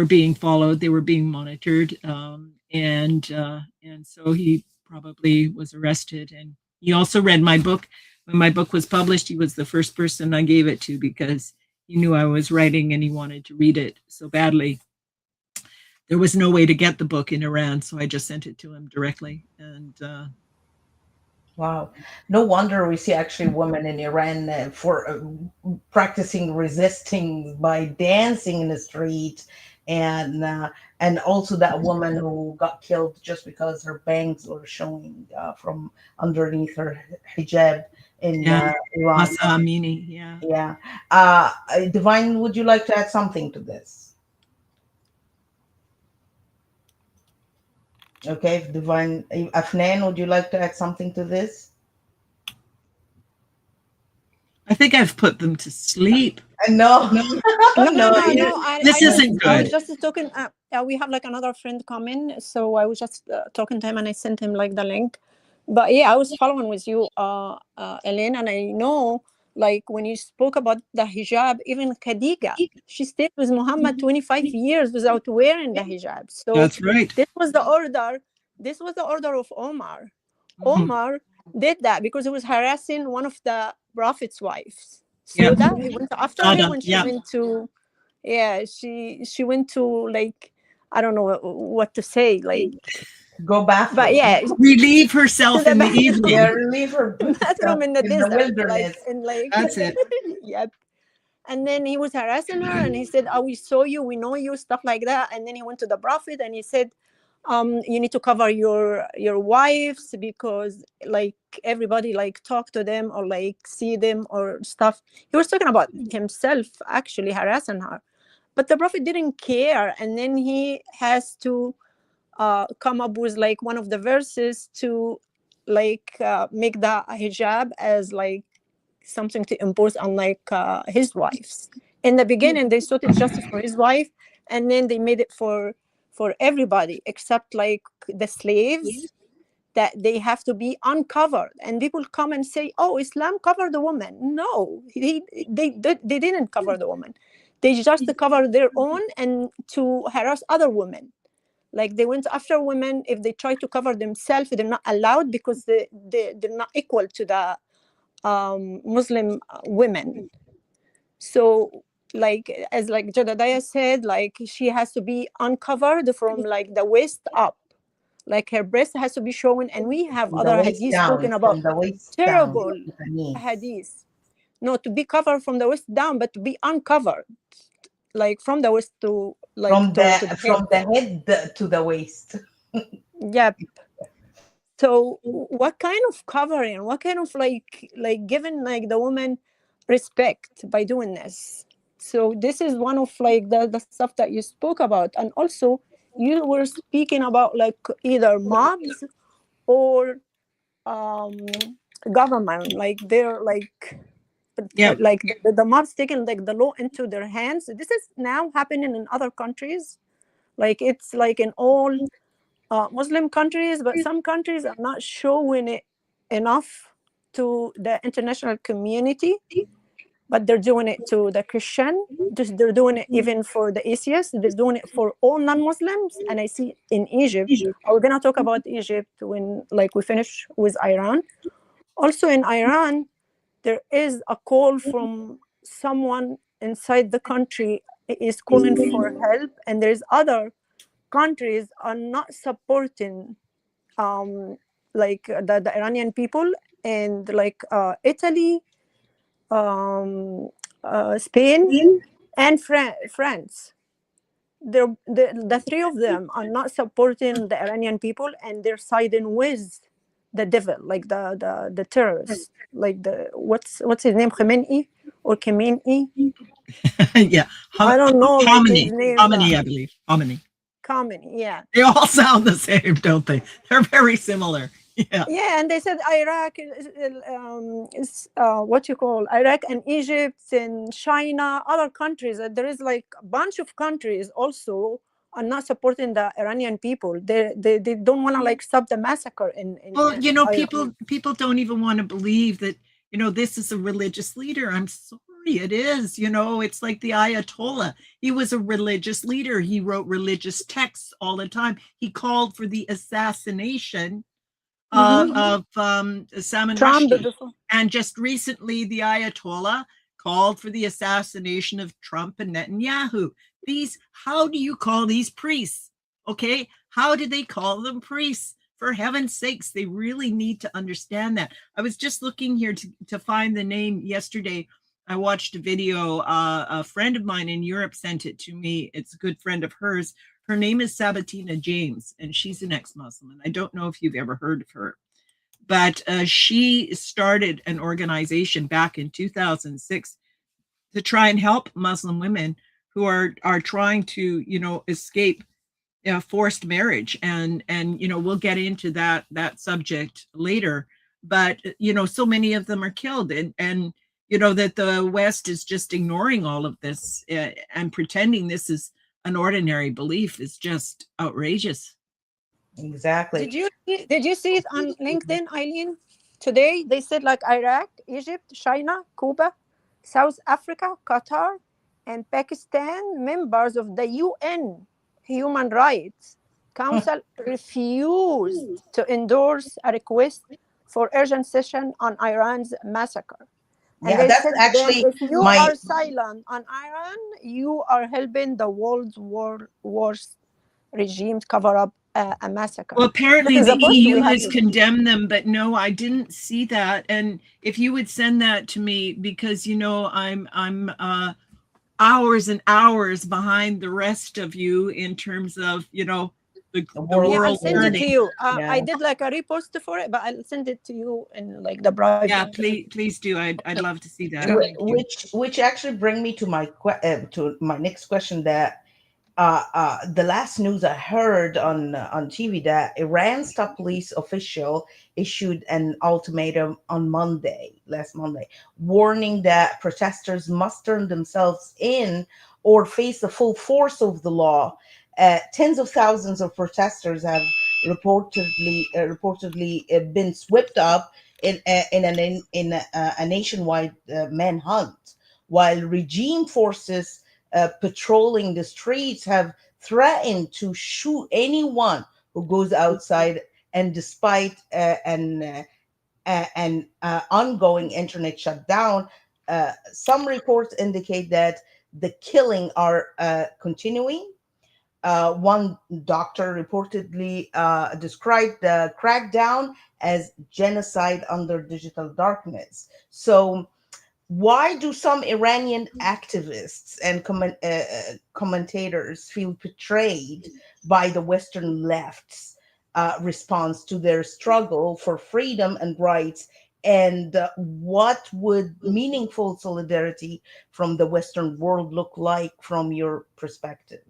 being followed, they were being monitored, and so he probably was arrested. And he also read my book. When my book was published, he was the first person I gave it to, because he knew I was writing and he wanted to read it so badly. There was no way to get the book in Iran, so I just sent it to him directly. And wow, no wonder we see actually women in Iran for practicing resisting by dancing in the street, and also that woman who got killed just because her bangs were showing from underneath her hijab in Iran. Mahsa Amini, Yeah. Divine, would you like to add something to this? Okay, Divine. Afnan, would you like to add something to this? I think I've put them to sleep. No. No. This isn't I was good. just talking. We have like another friend coming, so I was just talking to him, and I sent him like the link. But yeah, I was following with you, Elaine, and I know Like when you spoke about the hijab, even Khadija, she stayed with Muhammad 25 years without wearing the hijab. So That's right. this was the order. This was the order of Omar. Mhm. Omar did that because he was harassing one of the prophet's wives. Yeah. Sauda, he went after her Sada, when she yeah. went to, yeah, she went to, like, I don't know what to say, like, Go bathroom. but yeah, Relieve herself to the in the bathroom. evening. Yeah, leave her bathroom in the in the desert, like, wilderness. and like, That's it. yep. And then he was harassing her, and he said, "Oh, we saw you, we know you," stuff like that. And then he went to the prophet and he said, "You need to cover your wives because like everybody like talk to them or like see them or stuff." He was talking about himself actually harassing her, but the prophet didn't care. And then he has to come up with like one of the verses to like make the hijab as like something to impose on like his wives. In the beginning they thought it's just for his wife, and then they made it for everybody except like the slaves, that they have to be uncovered. And people come and say, "Oh, Islam covered the woman." No, they didn't cover the woman. They just cover their own and to harass other women. Like they went after women. If they try to cover themselves, they're not allowed because they're not equal to the Muslim women. So like as like Jedediah said, like she has to be uncovered from like the waist up, like her breast has to be shown. And we have From the other waist hadiths down. talking about From the waist down. terrible to the knees. hadiths, not to be covered from the waist down, but to be uncovered, like from the waist to like From to the from head. the head to the waist. Yep. So what kind of covering, what kind of like giving like the woman respect by doing this? So this is one of like the stuff that you spoke about. And also you were speaking about like either mobs or government, like they're Yeah. like the mobs taking like the law into their hands. This is now happening in other countries, like it's like in all Muslim countries, but some countries are not showing it enough to the international community, but they're doing it to the Christian. They're doing it even for the atheists. They're doing it for all non-Muslims. And I see in Egypt, we're gonna talk about Egypt when like we finish with Iran. Also in Iran, there is a call from someone inside the country is calling for help, and there's other countries are not supporting like the Iranian people, and like Italy, Spain, and France. The three of them are not supporting the Iranian people, and they're siding with the devil, like the terrorists, like the what's his name, Khamenei or Khamenei? Yeah. I don't know like his Hominy. name, Hominy, but I believe. Hominy. Khamenei, yeah. They all sound the same, don't they? They're very similar. Yeah. Yeah, and they said Iraq is what you call Iraq and Egypt and China, other countries. There is like a bunch of countries also are not supporting the Iranian people. They don't want to like stop the massacre in Well, you know, Iran. people don't even want to believe that, you know, this is a religious leader. I'm sorry, it is. You know, it's like the Ayatollah. He was a religious leader. He wrote religious texts all the time. He called for the assassination of Salman Trump Rushdie. before. And just recently, the Ayatollah called for the assassination of Trump and Netanyahu. How do you call these priests? Okay, how do they call them priests? For heaven's sakes, they really need to understand that. I was just looking here to find the name yesterday. I watched a video. A friend of mine in Europe sent it to me. It's a good friend of hers. Her name is Sabatina James, and she's an ex-Muslim. And I don't know if you've ever heard of her, but she started an organization back in 2006 to try and help Muslim women who are trying to, you know, escape forced marriage. And you know, we'll get into that subject later. But you know, so many of them are killed, and you know that the West is just ignoring all of this and pretending this is an ordinary belief is just outrageous. Exactly. Did you see it on LinkedIn, Eileen? Today, they said like Iraq, Egypt, China, Cuba, South Africa, Qatar, and Pakistan, members of the UN Human Rights Council, refused to endorse a request for urgent session on Iran's massacre. And Yeah, they that's said, then actually if you my are silent on Iran, you are helping the world's worst regime to cover up a massacre. Well, This apparently is the a post we EU have has condemned them, but no, I didn't see that. And if you would send that to me, because you know I'm hours and hours behind the rest of you in terms of, you know, the world. Yeah, I'll world send it to learning. you. Yeah. I did like a repost for it, but I'll send it to you in like the private. Yeah, please do. I'd love to see that. Wh- Thank you. which actually bring me to my next question, that the last news I heard on TV, that Iran's top police official issued an ultimatum on last Monday, warning that protesters must turn themselves in or face the full force of the law. Tens of thousands of protesters have reportedly been swept up in a nationwide manhunt, while regime forces patrolling the streets have threatened to shoot anyone who goes outside. And despite an ongoing internet shutdown, some reports indicate that the killing are continuing. One doctor reportedly described the crackdown as genocide under digital darkness. So, why do some Iranian activists and commentators feel betrayed by the Western left's response to their struggle for freedom and rights? And what would meaningful solidarity from the Western world look like from your perspective,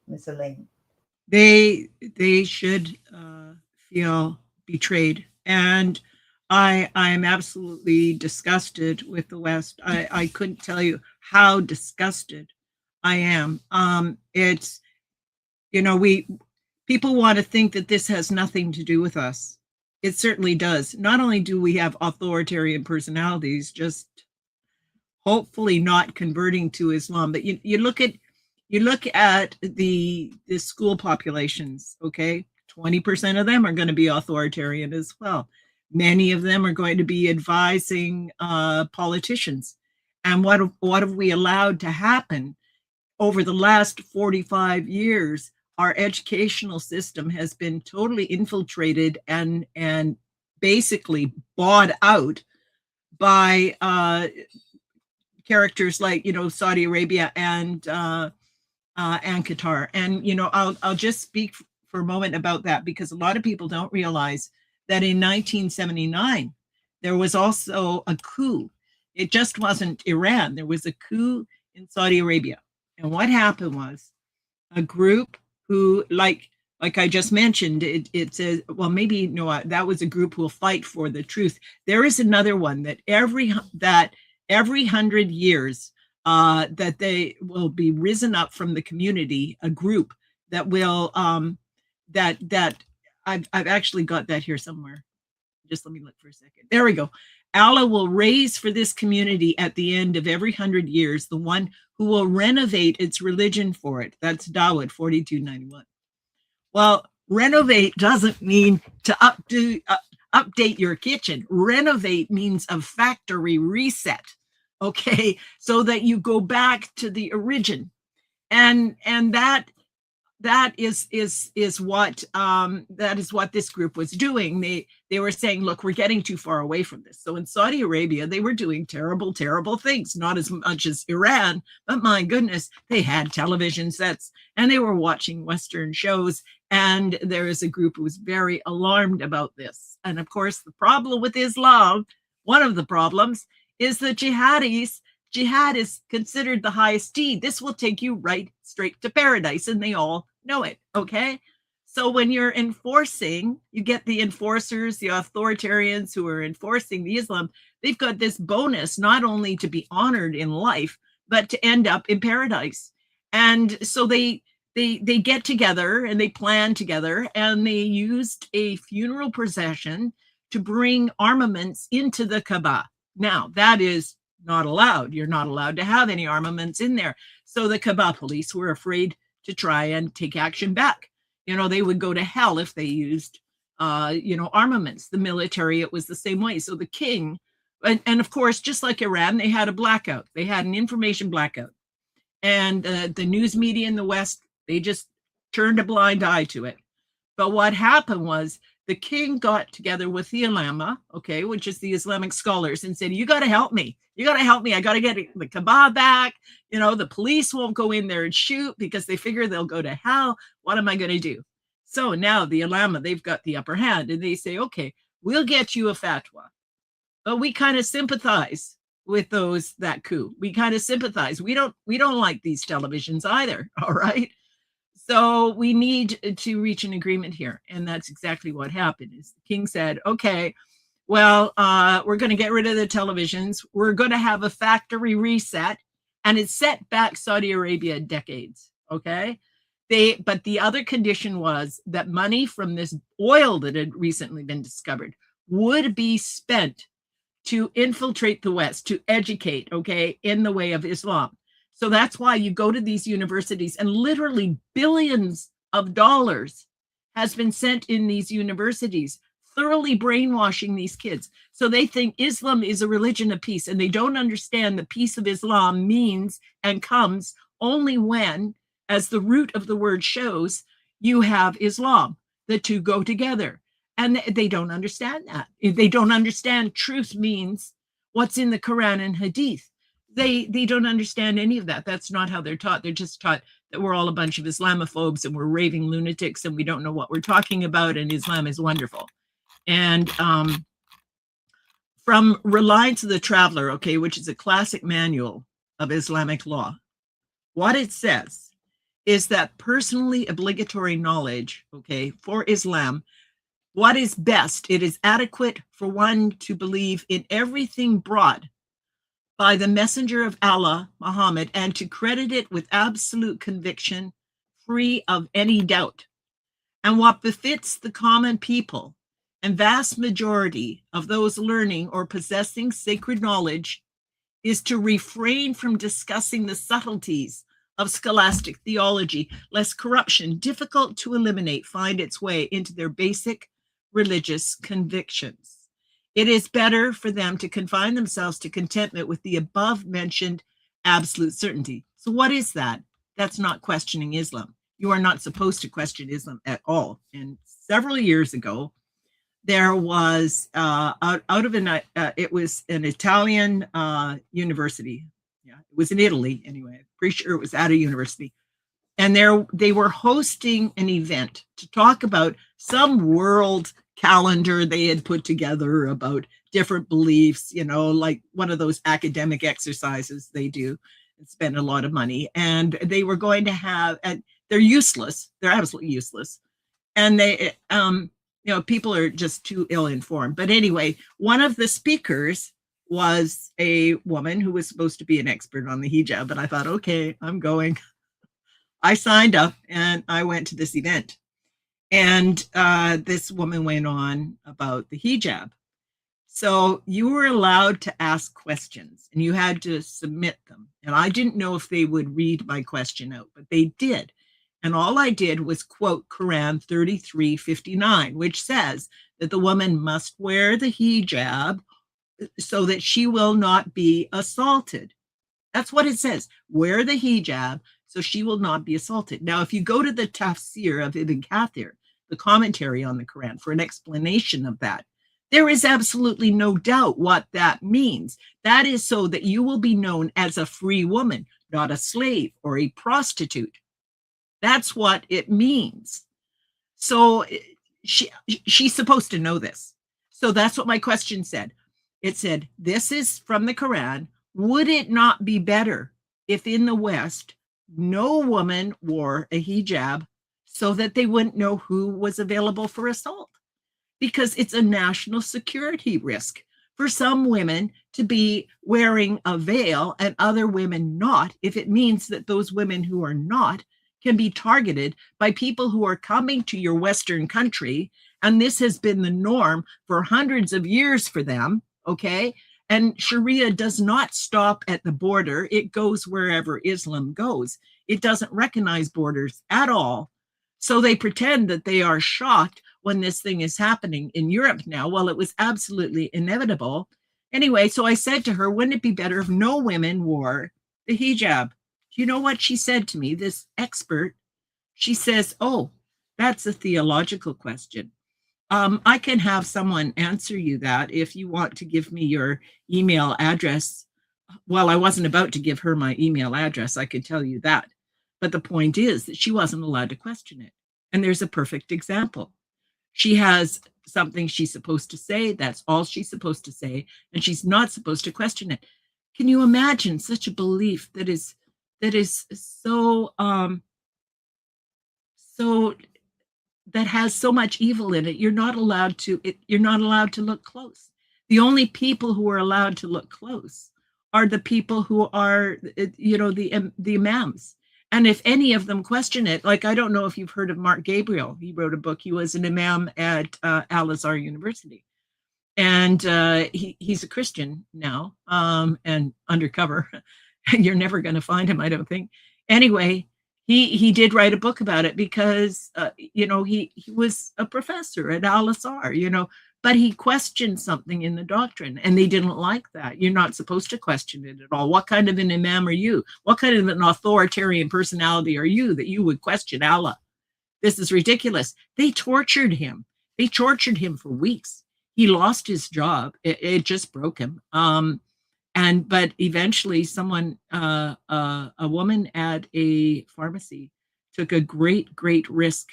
Ms. Elaine? They should feel betrayed, and I am absolutely disgusted with the West. I couldn't tell you how disgusted I am. It's, you know, people want to think that this has nothing to do with us. It certainly does. Not only do we have authoritarian personalities, just hopefully not converting to Islam, but you look at the school populations, okay? 20% of them are going to be authoritarian as well. Many of them are going to be advising politicians. And what have we allowed to happen over the last 45 years? Our educational system has been totally infiltrated and basically bought out by characters like, you know, Saudi Arabia and Qatar. And, you know, I'll just speak for a moment about that, because a lot of people don't realize that in 1979, there was also a coup. It just wasn't Iran. There was a coup in Saudi Arabia. And what happened was a group who, like I just mentioned, it says, well, maybe no, that was a group who will fight for the truth. There is another one that every 100 years, that they will be risen up from the community, a group that will that I've actually got that here somewhere. Just let me look for a second. There we go. Allah will raise for this community at the end of every 100 years the one who will renovate its religion for it. That's Dawood 4291. Well, renovate doesn't mean to update your kitchen. Renovate means a factory reset. Okay, so that you go back to the origin, and that is what this group was doing. They were saying, look, we're getting too far away from this. So in Saudi Arabia, they were doing terrible things, not as much as Iran, but my goodness, they had television sets and they were watching Western shows. And there is a group who was very alarmed about this. And of course, the problem with Islam, one of the problems, is that jihad is considered the highest deed. This will take you right straight to paradise, and they all know it, okay? So when you're enforcing, you get the enforcers, the authoritarians who are enforcing the Islam, they've got this bonus not only to be honored in life, but to end up in paradise. And so they get together and they plan together, and they used a funeral procession to bring armaments into the Kaaba. Now, that is not allowed. You're not allowed to have any armaments in there. So the Kaaba police were afraid to try and take action back. You know, they would go to hell if they used, armaments. The military, it was the same way. So the king, and of course, just like Iran, they had a blackout. They had an information blackout. And the news media in the West, they just turned a blind eye to it. But what happened was the king got together with the ulama, okay, which is the Islamic scholars, and said, you got to help me. You got to help me. I got to get the Kaaba back. You know, the police won't go in there and shoot because they figure they'll go to hell. What am I going to do? So now the ulama, they've got the upper hand, and they say, okay, we'll get you a fatwa. But we kind of sympathize with that coup. We kind of sympathize. We don't like these televisions either. All right. So we need to reach an agreement here. And that's exactly what happened. Is the king said, okay, well, we're going to get rid of the televisions. We're going to have a factory reset. And it set back Saudi Arabia decades. Okay. But the other condition was that money from this oil that had recently been discovered would be spent to infiltrate the West, to educate, okay, in the way of Islam. So that's why you go to these universities, and literally billions of dollars has been sent in these universities, thoroughly brainwashing these kids. So they think Islam is a religion of peace, and they don't understand the peace of Islam means and comes only when, as the root of the word shows, you have Islam. The two go together. And they don't understand that. They don't understand truth means what's in the Quran and Hadith. They don't understand any of that. That's not how they're taught. They're just taught that we're all a bunch of Islamophobes and we're raving lunatics and we don't know what we're talking about, and Islam is wonderful. And from Reliance of the Traveler, okay, which is a classic manual of Islamic law, what it says is that personally obligatory knowledge, okay, for Islam, what is best? It is adequate for one to believe in everything brought by the messenger of Allah, Muhammad, and to credit it with absolute conviction, free of any doubt. And what befits the common people and vast majority of those learning or possessing sacred knowledge is to refrain from discussing the subtleties of scholastic theology, lest corruption, difficult to eliminate, find its way into their basic religious convictions. It is better for them to confine themselves to contentment with the above mentioned absolute certainty. So what is that? That's not questioning Islam. You are not supposed to question Islam at all. And several years ago, there was it was an Italian university. Yeah, it was in Italy anyway. I'm pretty sure it was at a university. And they were hosting an event to talk about some world calendar they had put together about different beliefs, you know, like one of those academic exercises they do and spend a lot of money. And they were going to have, and they're useless. They're absolutely useless. And they, people are just too ill-informed. But anyway, one of the speakers was a woman who was supposed to be an expert on the hijab. But I thought, okay, I'm going. I signed up and I went to this event. And this woman went on about the hijab. So you were allowed to ask questions and you had to submit them. And I didn't know if they would read my question out, but they did. And all I did was quote Quran 33:59, which says that the woman must wear the hijab so that she will not be assaulted. That's what it says. Wear the hijab so she will not be assaulted. Now, if you go to the tafsir of Ibn Kathir, the commentary on the Quran, for an explanation of that, there is absolutely no doubt what that means. That is so that you will be known as a free woman, not a slave or a prostitute. That's what it means. So she's supposed to know this. So that's what my question said. It said, this is from the Quran. Would it not be better if in the West, no woman wore a hijab so that they wouldn't know who was available for assault? Because it's a national security risk for some women to be wearing a veil and other women not, if it means that those women who are not can be targeted by people who are coming to your Western country And this has been the norm for hundreds of years for them, okay? And Sharia does not stop at the border. It goes wherever Islam goes. It doesn't recognize borders at all. So they pretend that they are shocked when this thing is happening in Europe now. Well, it was absolutely inevitable. Anyway, so I said to her, wouldn't it be better if no women wore the hijab? Do you know what she said to me, this expert? She says, oh, that's a theological question. I can have someone answer you that if you want to give me your email address. Well, I wasn't about to give her my email address, I can tell you that. But the point is that she wasn't allowed to question it. And there's a perfect example. She has something she's supposed to say. That's all she's supposed to say. And she's not supposed to question it. Can you imagine such a belief that is so that has so much evil in it? You're not allowed to look close. The only people who are allowed to look close are the people who are, the imams. And if any of them question it, like, I don't know if you've heard of Mark Gabriel. He wrote a book. He was an imam at Al-Azhar University. And he's a Christian now, and undercover. You're never going to find him, I don't think. Anyway, he did write a book about it because, he was a professor at Al-Azhar, but he questioned something in the doctrine, and they didn't like that. You're not supposed to question it at all. What kind of an imam are you? What kind of an authoritarian personality are you that you would question Allah? This is ridiculous. They tortured him. They tortured him for weeks. He lost his job. It just broke him. But eventually someone, a woman at a pharmacy took a great, great risk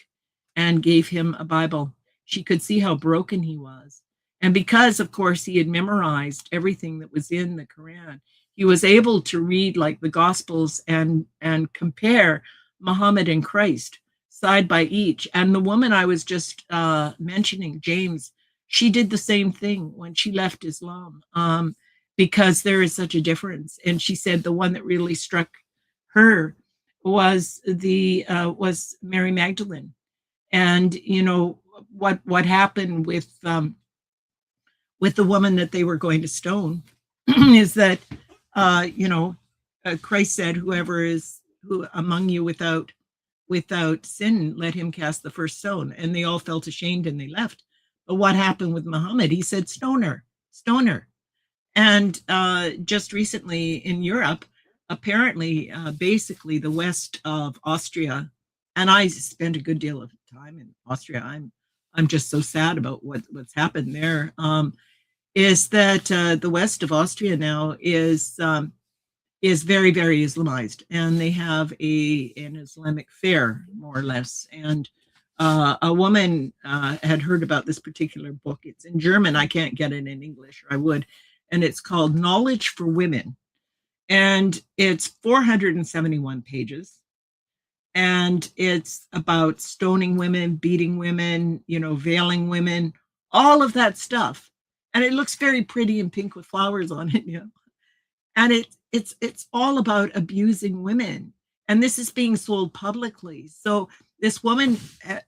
and gave him a Bible. She could see how broken he was. And because, of course, he had memorized everything that was in the Quran, he was able to read like the Gospels and compare Muhammad and Christ side by each. And the woman I was just mentioning, James, she did the same thing when she left Islam, because there is such a difference. And she said the one that really struck her was Mary Magdalene. And what happened with the woman that they were going to stone is that Christ said, who among you without sin, let him cast the first stone. And they all felt ashamed and they left. But what happened with Muhammad? He said, stone her. And just recently in Europe, apparently, basically the west of Austria, and I spent a good deal of time in Austria. I'm just so sad about what's happened there. Is that the west of Austria now is very, very Islamized, and they have an Islamic fair, more or less. And a woman had heard about this particular book. It's in German. I can't get it in English, or I would. And it's called Knowledge for Women. And it's 471 pages. And it's about stoning women, beating women, veiling women, all of that stuff. And it looks very pretty and pink with flowers on it, And it's all about abusing women. And this is being sold publicly. So this woman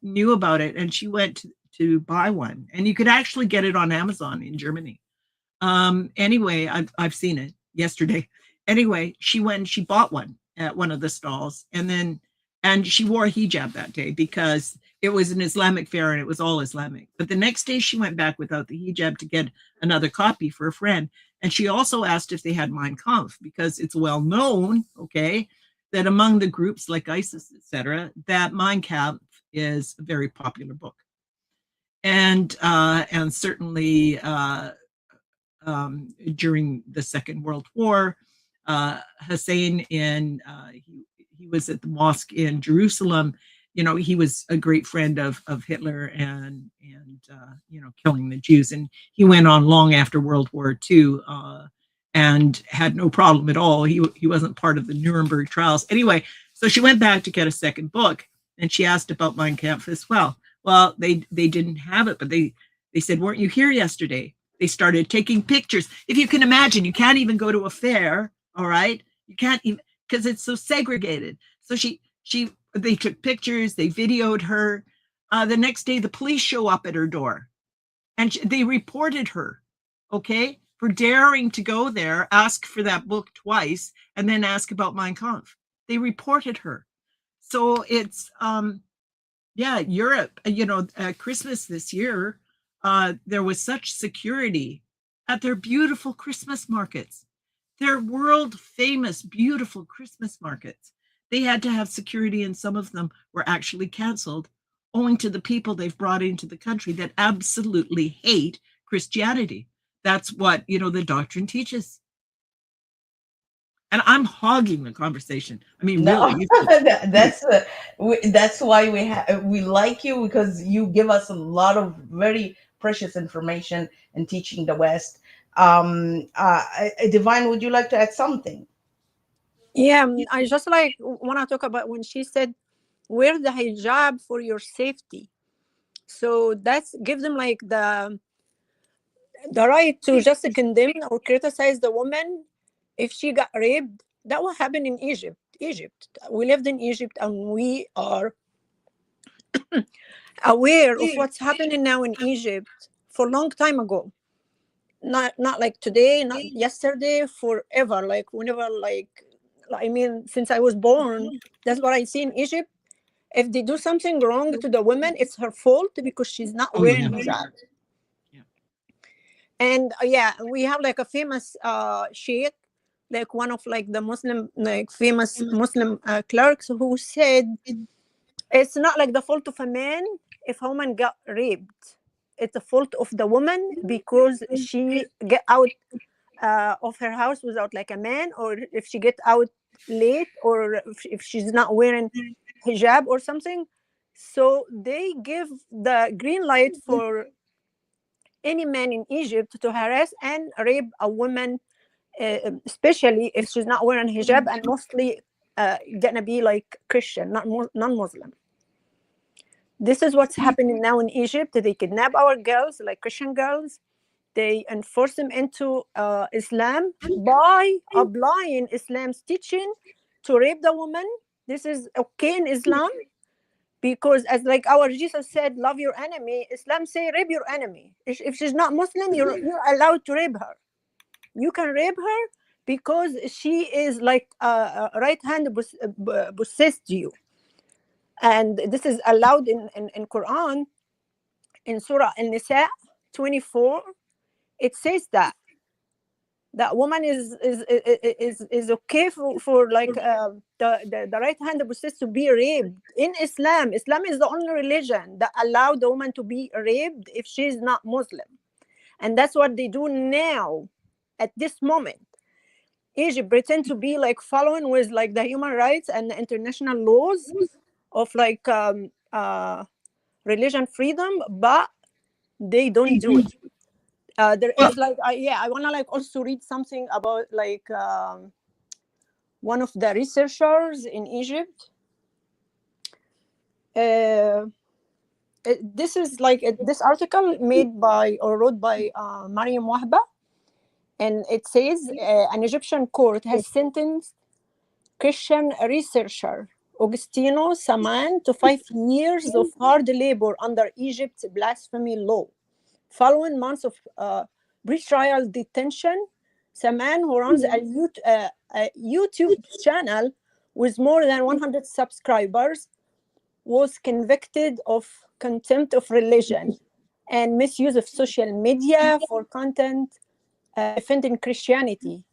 knew about it, and she went to buy one. And you could actually get it on Amazon in Germany. Anyway, I've seen it yesterday. Anyway, she went and she bought one at one of the stalls, and she wore a hijab that day because it was an Islamic fair and it was all Islamic. But the next day she went back without the hijab to get another copy for a friend. And she also asked if they had Mein Kampf, because it's well known, that among the groups like ISIS, etc., that Mein Kampf is a very popular book. And certainly during the Second World War, Hussein he was at the mosque in Jerusalem. He was a great friend of Hitler and killing the Jews. And he went on long after World War II and had no problem at all. He wasn't part of the Nuremberg trials. Anyway, so she went back to get a second book, and she asked about Mein Kampf as well. Well, they didn't have it, but they said, weren't you here yesterday? They started taking pictures. If you can imagine, you can't even go to a fair, all right? You can't even, because it's so segregated. So they took pictures, they videoed her. The next day, the police show up at her door, and they reported her, okay, for daring to go there, ask for that book twice, and then ask about Mein Kampf. They reported her. So it's, yeah, Europe, Christmas this year, there was such security at their beautiful Christmas markets. Their world famous, beautiful Christmas markets. They had to have security, and some of them were actually canceled owing to the people they've brought into the country that absolutely hate Christianity. That's what, the doctrine teaches. And I'm hogging the conversation. I mean, No, really. that's why we like you, because you give us a lot of very precious information in teaching the West. Divine, would you like to add something? Yeah, I just like want to talk about when she said, wear the hijab for your safety. So that's give them like the right to just condemn or criticize the woman if she got raped. That will happen in Egypt. We lived in Egypt, and we are aware of what's happening now in Egypt for a long time ago. Not like today, not yesterday, forever. Like whenever, I mean, since I was born, that's what I see in Egypt. If they do something wrong to the woman, it's her fault because she's not wearing hijab. Yeah. And yeah, we have like a famous sheikh, like one of like the Muslim, like famous Muslim clerks, who said it's not like the fault of a man if a woman got raped. It's the fault of the woman because she get out of her house without like a man, or if she get out late, or if she's not wearing hijab or something. So they give the green light for any man in Egypt to harass and rape a woman, especially if she's not wearing hijab, and mostly gonna be like Christian, not non-Muslim. This is what's happening now in Egypt. They kidnap our girls, like Christian girls. They enforce them into Islam by applying Islam's teaching to rape the woman. This is okay in Islam, because as like our Jesus said, love your enemy. Islam say rape your enemy. If she's not Muslim, you're allowed to rape her. You can rape her because she is like right hand possessed you. And this is allowed in Quran, in Surah An-Nisa 24. It says that woman is okay for like the right hand possessed to be raped in Islam. Islam is the only religion that allowed the woman to be raped if she's not Muslim, and that's what they do now. At this moment, Egypt pretend to be like following with like the human rights and the international laws of like religion freedom, but they don't do it. There is like I want to like also read something about like one of the researchers in Egypt. This is like this article made by or wrote by Mariam Wahba, and it says an Egyptian court has sentenced Christian researcher Agostino Saman to 5 years of hard labor under Egypt's blasphemy law. Following months of pre-trial detention, Saman, who runs a YouTube channel with more than 100 subscribers, was convicted of contempt of religion and misuse of social media for content defending Christianity.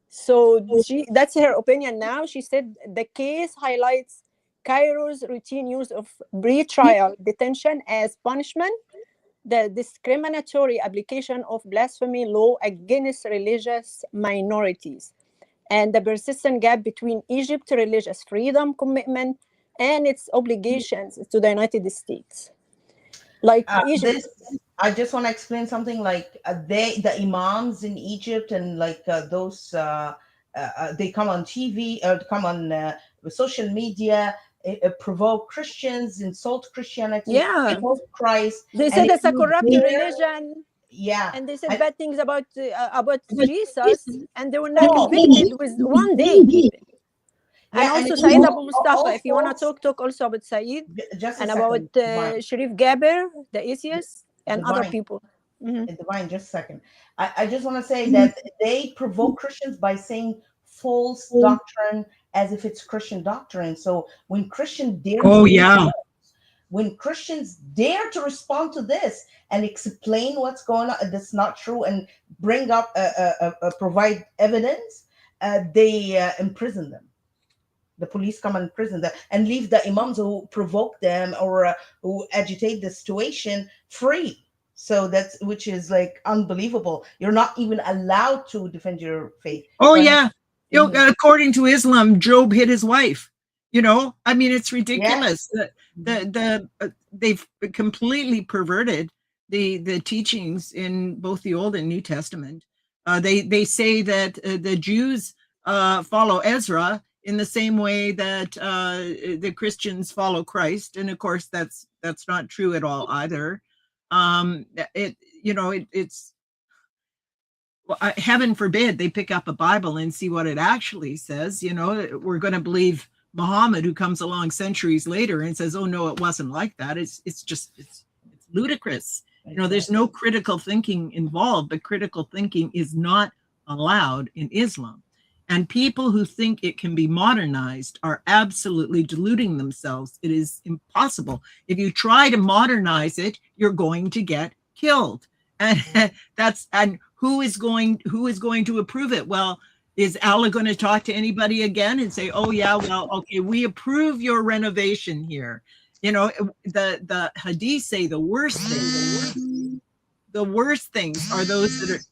So that's her opinion now. She said the case highlights Cairo's routine use of pre-trial detention as punishment, the discriminatory application of blasphemy law against religious minorities, and the persistent gap between Egypt's religious freedom commitment and its obligations to the United States. Like Egypt. I just want to explain something. Like the imams in Egypt, and like those they come on TV or come on social media, provoke Christians, insult Christianity, insult Christ. They said it's a corrupt religion. Yeah, and they said bad things about Jesus, and they were not convicted with one day. And Yeah, and also it Saeed al- Abu Mustafa, if you want to also, talk also about Saeed just a and about second, Divine. Sharif Gaber, the atheist, and other Divine. people. Mhm. Divine, just a second. I just want to say that they provoke Christians by saying false doctrine as if it's Christian doctrine. So Oh, yeah. when Christians dare to respond to this and explain what's going on, that's not true, and bring up, provide evidence, they imprison them. The police come and imprison them and leave the imams who provoke them or who agitate the situation free. So that's, which is like unbelievable. You're not even allowed to defend your faith. Oh, Go ahead. yeah. Mhm. According to Islam, Job hit his wife. I mean, it's Yes. ridiculous. They've completely perverted the teachings in both the Old and New Testament. They say that the Jews follow Ezra in the same way that the Christians follow Christ, and of course that's not true at all either. It's well, heaven forbid they pick up a Bible and see what it actually says. We're going to believe Muhammad, who comes along centuries later and says, "Oh no, it wasn't like that." It's ludicrous. There's no critical thinking involved, but critical thinking is not allowed in Islam. And people who think it can be modernized are absolutely deluding themselves. It is impossible. If you try to modernize it, you're going to get killed. And who is going to approve it? Well, is Allah going to talk to anybody again and say, "Oh yeah, well, okay, we approve your renovation here"? The hadith say the worst things are those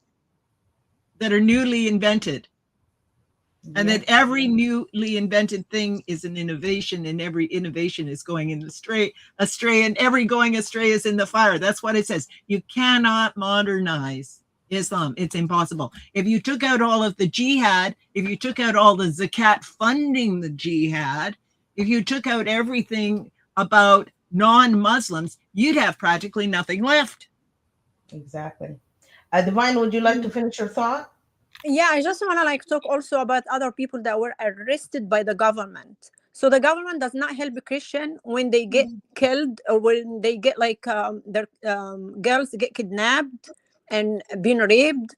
that are newly invented, and that every newly invented thing is an innovation, and every innovation is going in astray, and every going astray is in the fire. That's what it says. You cannot modernize Islam. It's impossible. If you took out all of the jihad, if you took out all the zakat funding the jihad, if you took out everything about non-Muslims, you'd have practically nothing left. Exactly. Divine, would you like to finish your thought? Yeah, I just want to talk also about other people that were arrested by the government. So the government does not help a Christian when they get killed, or when they get their girls get kidnapped and being raped.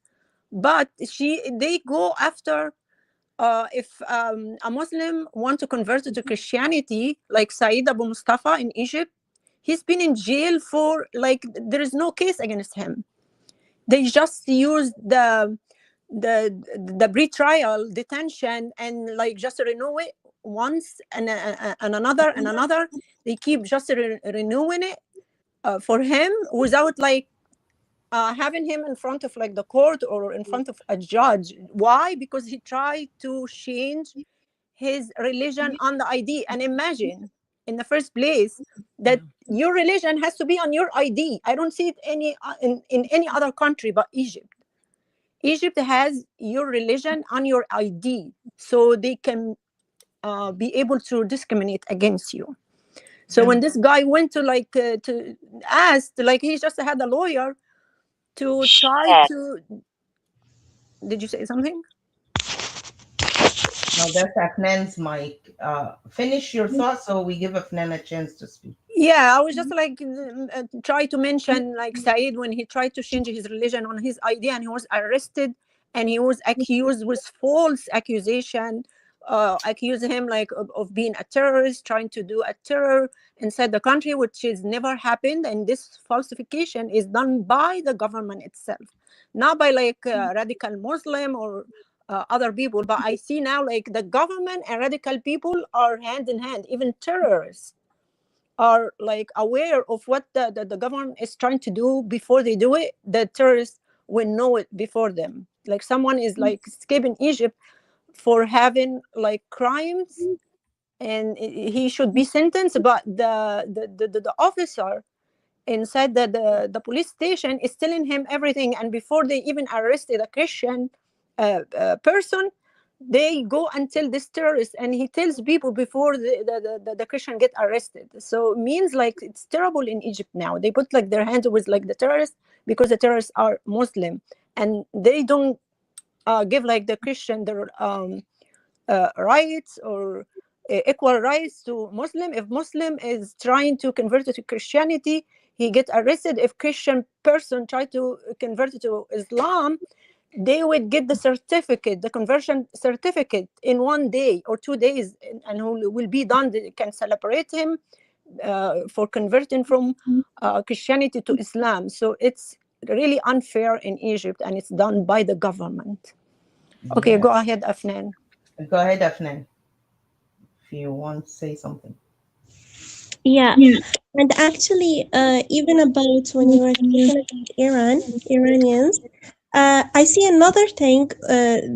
But they go after if a Muslim want to convert to Christianity, like Saeed Abu Mustafa in Egypt, he's been in jail for there is no case against him. They just use the pre-trial detention and just renew it once and another and another. They keep just renewing it for him without having him in front of the court or in front of a judge. Why? Because he tried to change his religion on the ID. And imagine, in the first place, that your religion has to be on your ID. I don't see it in any other country but Egypt. Egypt has your religion on your ID, so they can be able to discriminate against you. So when this guy went to to ask, he just had a lawyer to try to. Did you say something? No, that's Afnan's mic. Finish your thought so we give Afnan a chance to speak. Yeah, I was just try to mention Saeed, when he tried to change his religion on his ID, and he was arrested and he was accused with false accusation, accuse him of being a terrorist, trying to do a terror inside the country, which has never happened. And this falsification is done by the government itself, not by radical Muslim or other people. But I see now the government and radical people are hand in hand. Even terrorists are aware of what the government is trying to do. Before they do it, the terrorists will know it before them. Someone is escaping Egypt for having crimes, and he should be sentenced, but the officer inside the police station is telling him everything. And before they even arrested a Christian person, they go and tell this terrorist, and he tells people before the Christian get arrested. So it means it's terrible in Egypt now. They put their hands with the terrorists, because the terrorists are Muslim, and they don't give the Christian their rights or equal rights to Muslim. If Muslim is trying to convert to Christianity, he get arrested. If Christian person try to convert to Islam, they would get the certificate, the conversion certificate, in 1 day or 2 days, and who will be done. They can celebrate him for converting from Christianity to Islam. So it's really unfair in Egypt, and it's done by the government. Okay, go Yes. ahead, Afnan. Go ahead, Afnan, if you want to say something. Yeah, and actually, even about when you were talking about Iranians, I see another thing,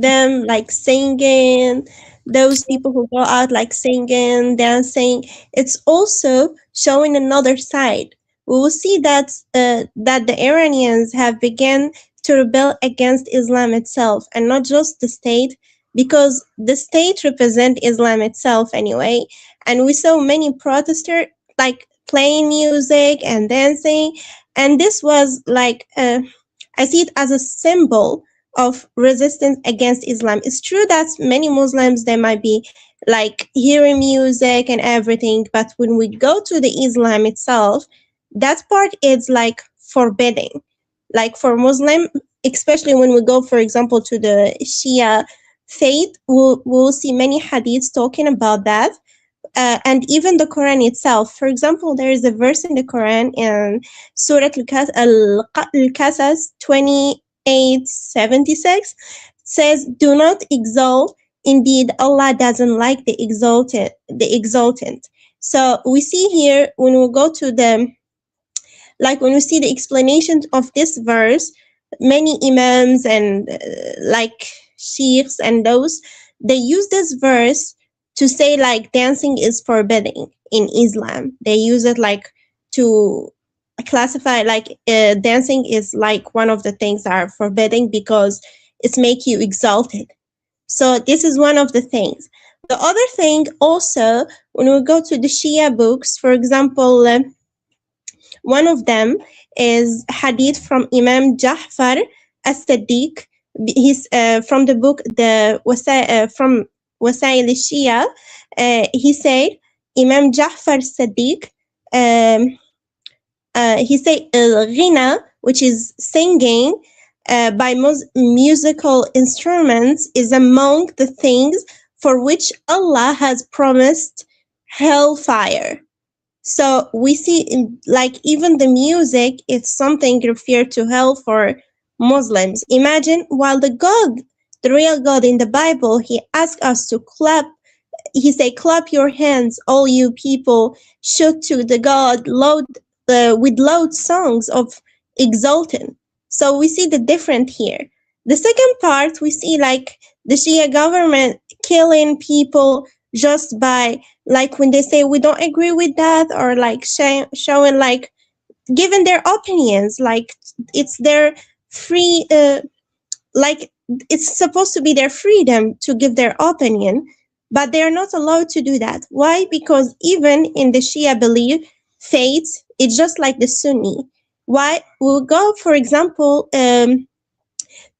them like singing, those people who go out like singing, dancing. It's also showing another side. We will see that the Iranians have begun to rebel against Islam itself, and not just the state, because the state represent Islam itself anyway. And we saw many protesters like playing music and dancing, and this was like I see it as a symbol of resistance against Islam. It's true that many Muslims, they might be like hearing music and everything, but when we go to the Islam itself, that part is like forbidding. Like for Muslim, especially when we go, for example, to the Shia faith, we'll see many hadiths talking about that. And even the Quran itself. For example, there is a verse in the Quran in Surah Al-Qasas 28:76 says, "Do not exalt. Indeed, Allah doesn't like the exalted. The exultant." So we see here when we go to when we see the explanation of this verse, many imams and like sheikhs and those, they use this verse to say like dancing is forbidden in Islam. They use it like to classify like dancing is like one of the things that are forbidden because it's make you exalted. So this is one of the things. The other thing also, when we go to the Shia books, for example, one of them is hadith from Imam Ja'far as-Siddiq. He's from the book from Wasail al-Shia. He said, Imam Ja'far as-Siddiq, he said, Ghina, which is singing by musical instruments, is among the things for which Allah has promised hellfire. So we see like even the music is something referred to hell for Muslims. Imagine, while the real God in the Bible, he asked us to clap. He said, "Clap your hands, all you people, shout to the God with loud songs of exulting." So we see the different here. The second part, we see like the Shia government killing people just by like when they say we don't agree with that, or like showing like giving their opinions, like it's their free like it's supposed to be their freedom to give their opinion, but they're not allowed to do that. Why? Because even in the Shia belief faith, it's just like the Sunni. Why? We'll go, for example, to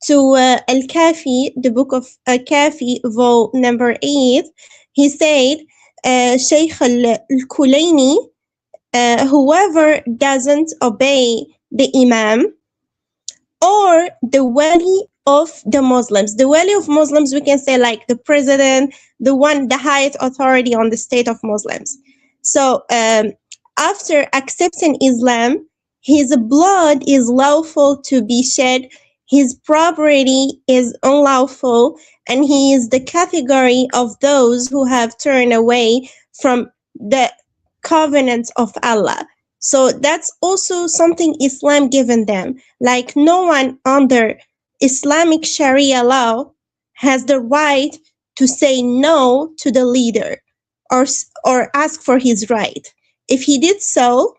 Al-Kafi, the book of Al-Kafi, vol number 8. He said, Shaykh al-Kulaini, whoever doesn't obey the Imam or the wali of the Muslims. The wali of Muslims, we can say like the president, the highest authority on the state of Muslims. So after accepting Islam, his blood is lawful to be shed, his property is unlawful, and he is the category of those who have turned away from the covenants of Allah. So that's also something Islam given them. Like no one under Islamic Sharia law has the right to say no to the leader or ask for his right. If he did so,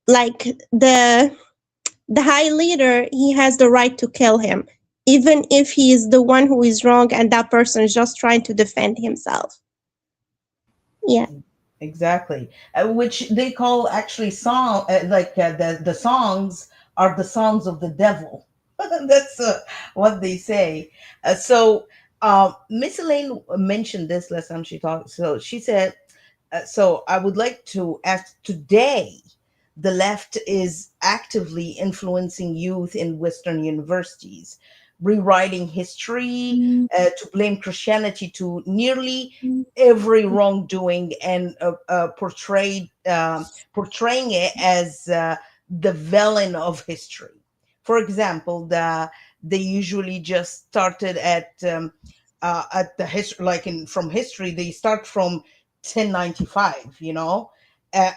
like the high leader, he has the right to kill him, even if he is the one who is wrong and that person is just trying to defend himself. Yeah. Exactly, which they call actually the songs are the songs of the devil. That's what they say. So Miss Elaine mentioned this last time she talked. So she said, so I would like to ask today, the left is actively influencing youth in Western universities, rewriting history to blame Christianity to nearly every wrongdoing and portraying it as the villain of history. For example, they usually just started at the history, like in from history, they start from 1095,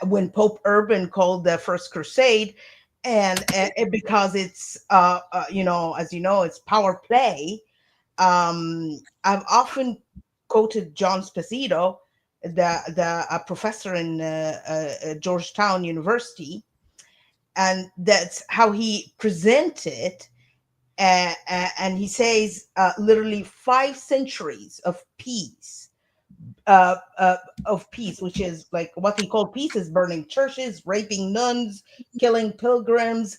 when Pope Urban called the First Crusade, and because it's, as you know, it's power play. I've often quoted John Spacito, the a professor in Georgetown University, and that's how he presented. And he says, literally 5 centuries of peace, which is like what he called peace is burning churches, raping nuns, killing pilgrims.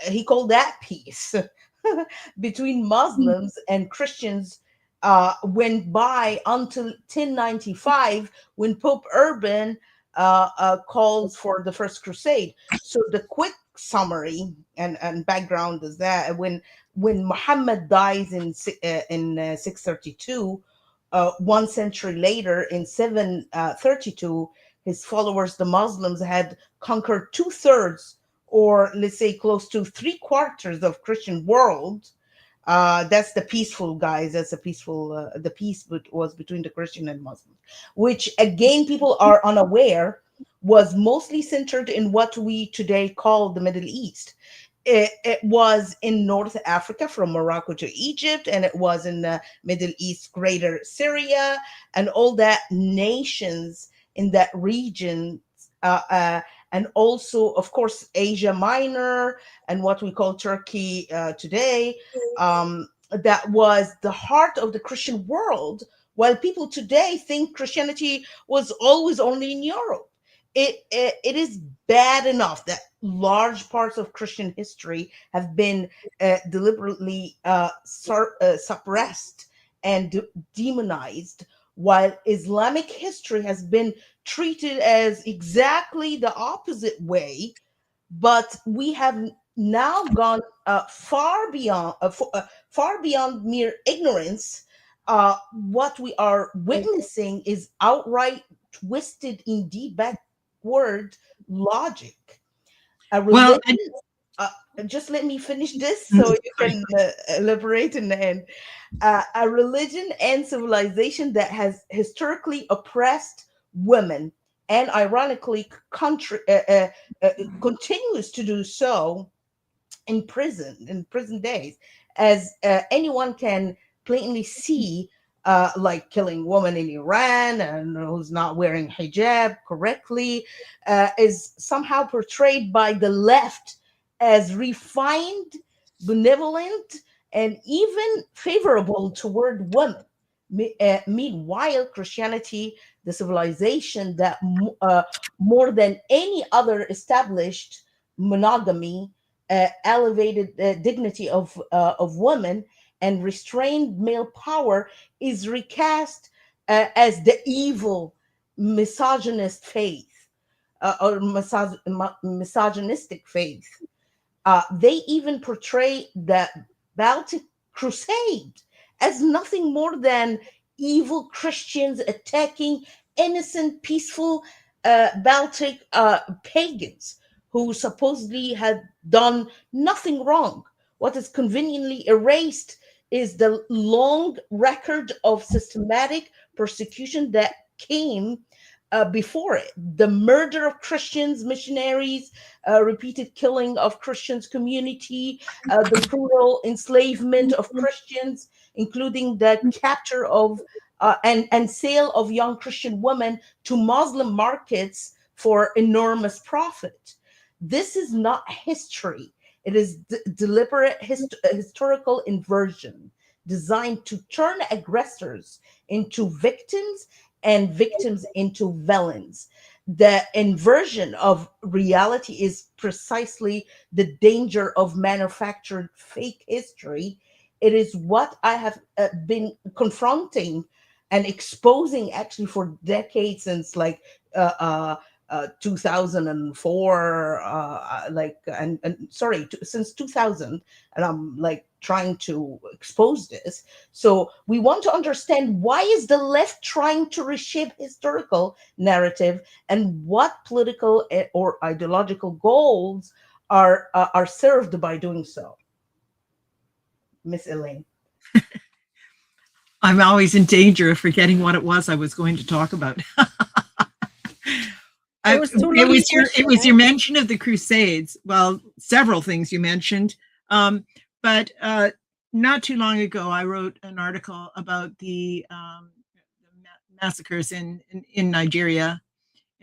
He called that peace between Muslims and Christians. Went by until 1095 when Pope Urban called for the First Crusade. So the quick summary and background is that when Muhammad dies in 632, 1 century later, in 732, his followers, the Muslims, had conquered 2/3, or let's say close to 3/4 of Christian world. That's the peaceful guys. That's the peaceful. The peace was between the Christian and Muslim, which again people are unaware was mostly centered in what we today call the Middle East. It was in North Africa from Morocco to Egypt, and it was in the Middle East, Greater Syria, and all that nations in that region, and also, of course, Asia Minor and what we call Turkey today. That was the heart of the Christian world, while people today think Christianity was always only in Europe. It is bad enough that large parts of Christian history have been deliberately suppressed and demonized, while Islamic history has been treated as exactly the opposite way. But we have now gone far beyond mere ignorance. What we are witnessing is outright twisted, indeed backward logic. A Well, religion. Uh, just let me finish this Mm, so you sorry. can elaborate in the end. A religion and civilization that has historically oppressed women and ironically continues to do so in prison days, as anyone can plainly see, like killing women in Iran and who's not wearing hijab correctly, is somehow portrayed by the left as refined, benevolent, and even favorable toward women. Meanwhile, Christianity, the civilization that more than any other established monogamy, elevated dignity of women and restrained male power, is recast as the evil misogynist faith, or misogynistic faith. They even portray the Baltic Crusade as nothing more than evil Christians attacking innocent, peaceful Baltic pagans who supposedly had done nothing wrong. What is conveniently erased is the long record of systematic persecution that came before it. The murder of Christians, missionaries, repeated killing of Christians community, the brutal enslavement of Christians, including the capture of and sale of young Christian women to Muslim markets for enormous profit. This is not history. It is deliberate historical inversion designed to turn aggressors into victims and victims into villains. The inversion of reality is precisely the danger of manufactured fake history. it is what I have been confronting and exposing actually for decades, since like 2004, and sorry, since 2000, and I'm like trying to expose this. So we want to understand, why is the left trying to reshape historical narrative, and what political or ideological goals are served by doing so? Miss Elaine. I'm always in danger of forgetting what it was I was going to talk about. It was too long It was your mention of the Crusades. Well, several things you mentioned. But not too long ago, I wrote an article about the massacres in Nigeria.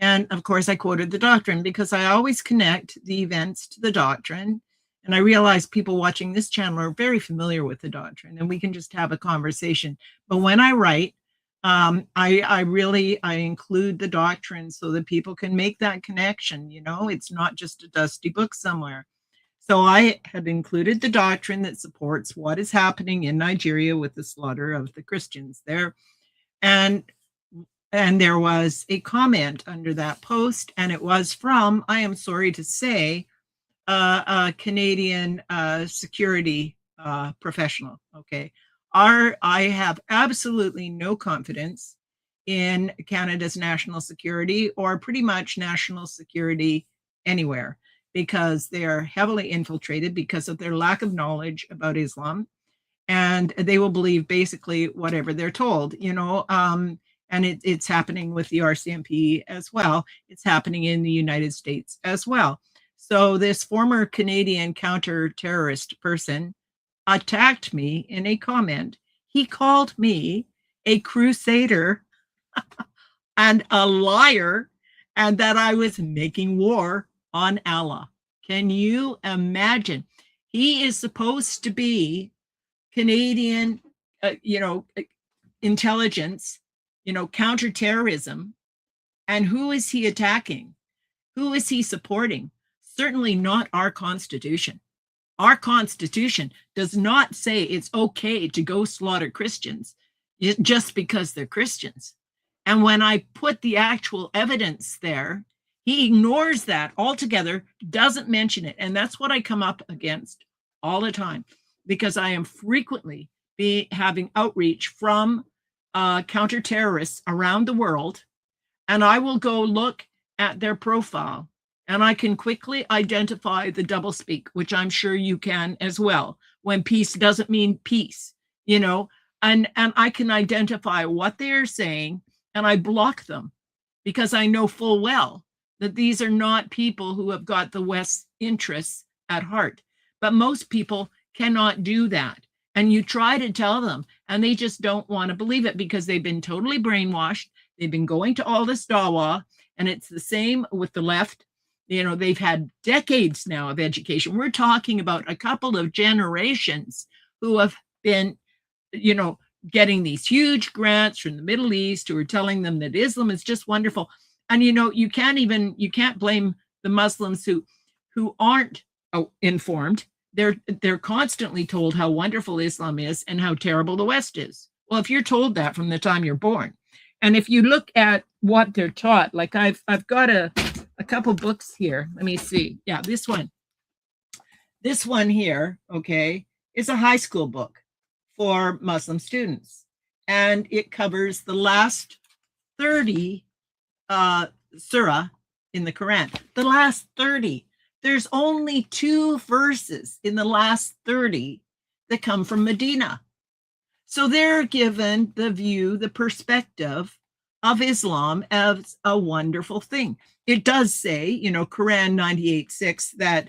And of course, I quoted the doctrine, because I always connect the events to the doctrine. And I realize people watching this channel are very familiar with the doctrine, and we can just have a conversation. But when I write, I include the doctrine so that people can make that connection. You know, it's not just a dusty book somewhere. So I had included the doctrine that supports what is happening in Nigeria with the slaughter of the Christians there. And there was a comment under that post, and it was from, I am sorry to say, a Canadian security professional. Okay. I have absolutely no confidence in Canada's national security, or pretty much national security anywhere, because they are heavily infiltrated because of their lack of knowledge about Islam, and they will believe basically whatever they're told, you know. And it's happening with the RCMP as well. It's happening in the United States as well. So this former Canadian counter-terrorist person attacked me in a comment. He called me a crusader and a liar, and that I was making war on Allah. Can you imagine? He is supposed to be Canadian, intelligence, counterterrorism. And who is he attacking? Who is he supporting? Certainly not our Constitution. Our Constitution does not say it's okay to go slaughter Christians just because they're Christians. And when I put the actual evidence there, he ignores that altogether, doesn't mention it. And that's what I come up against all the time, because I am frequently having outreach from counter-terrorists around the world, and I will go look at their profile, and I can quickly identify the doublespeak, which I'm sure you can as well, when peace doesn't mean peace, and I can identify what they're saying, and I block them, because I know full well that these are not people who have got the West's interests at heart. But most people cannot do that. And you try to tell them, and they just don't want to believe it, because they've been totally brainwashed. They've been going to all this dawa, and it's the same with the left. They've had decades now of education. We're talking about a couple of generations who have been, getting these huge grants from the Middle East, who are telling them that Islam is just wonderful. And, you can't blame the Muslims who aren't informed. They're constantly told how wonderful Islam is and how terrible the West is. Well, if you're told that from the time you're born, and if you look at what they're taught, like I've got a couple books here. Let me see. Yeah, this one here, okay, is a high school book for Muslim students, and it covers the last 30 surah in the Quran. The last 30. There's only 2 verses in the last 30 that come from Medina. So they're given the view, the perspective of Islam as a wonderful thing. It does say, Quran 98:6, that,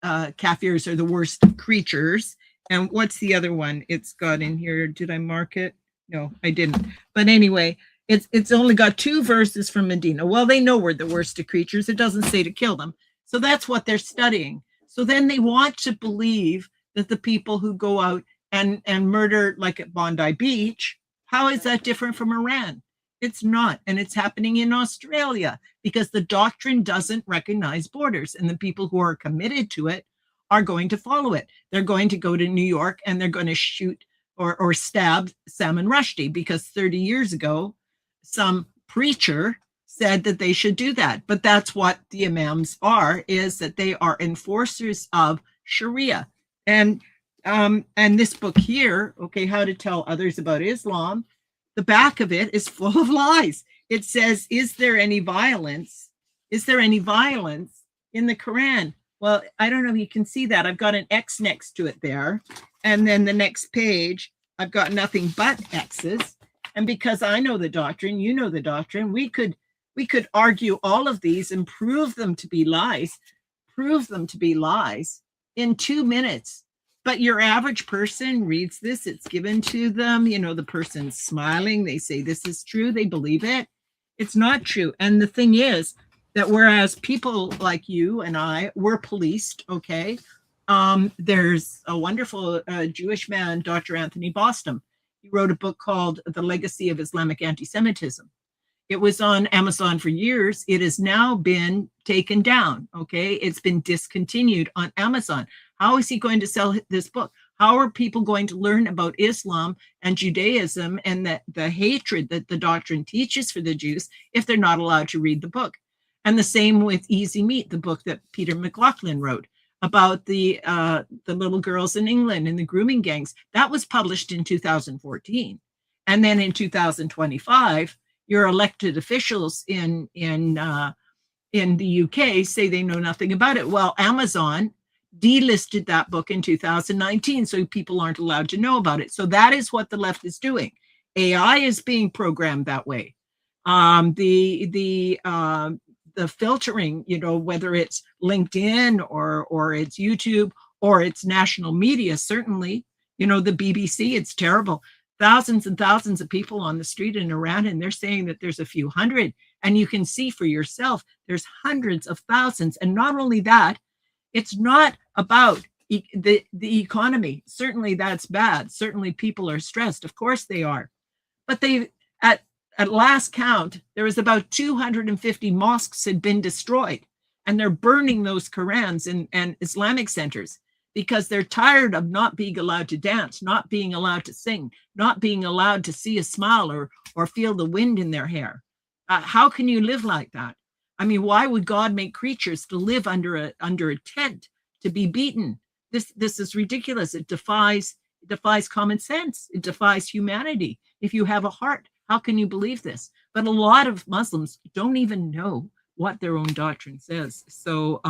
kafirs are the worst creatures. And what's the other one it's got in here? Did I mark it? No, I didn't. But anyway, it's only got 2 verses from Medina. Well, they know we're the worst of creatures. It doesn't say to kill them. So that's what they're studying. So then they want to believe that the people who go out and murder, like at Bondi Beach, how is that different from Iran? It's not. And it's happening in Australia, because the doctrine doesn't recognize borders, and the people who are committed to it are going to follow it. They're going to go to New York and they're going to shoot or stab Salman Rushdie because 30 years ago, some preacher said that they should do that. But that's what the imams are, is that they are enforcers of Sharia. And this book here, okay, How to Tell Others About Islam, the back of it is full of lies. It says, is there any violence? Is there any violence in the Quran? Well, I don't know if you can see that. I've got an X next to it there. And then the next page, I've got nothing but X's. And because I know the doctrine, you know the doctrine, we could argue all of these and prove them to be lies in 2 minutes. But your average person reads this, it's given to them, you know, the person's smiling, they say this is true, they believe it. It's not true. And the thing is that whereas people like you and I were policed, okay, there's a wonderful Jewish man, Dr. Anthony Bostom. He wrote a book called The Legacy of Islamic Anti-Semitism. It was on Amazon for years. It has now been taken down, okay? It's been discontinued on Amazon. How is he going to sell this book? How are people going to learn about Islam and Judaism and the hatred that the doctrine teaches for the Jews if they're not allowed to read the book? And the same with Easy Meat, the book that Peter McLaughlin wrote about the little girls in England and the grooming gangs. That was published in 2014. And then in 2025, your elected officials in the UK say they know nothing about it. Well, Amazon delisted that book in 2019, so people aren't allowed to know about it. So that is what the left is doing. AI is being programmed that way. The filtering, you know, whether it's LinkedIn or it's YouTube or it's national media, certainly, you know, the BBC, it's terrible. Thousands and thousands of people on the street in Iran, and they're saying that there's a few hundred, and you can see for yourself, there's hundreds of thousands. And not only that, it's not about the economy. Certainly that's bad. Certainly people are stressed. Of course they are. But they, at last count, there was about 250 mosques had been destroyed, and they're burning those Qurans and Islamic centers because they're tired of not being allowed to dance, not being allowed to sing, not being allowed to see a smile or feel the wind in their hair. How can you live like that? I mean, why would God make creatures to live under a tent, to be beaten? This is ridiculous. It defies common sense. It defies humanity. If you have a heart, how can you believe this? But a lot of Muslims don't even know what their own doctrine says. So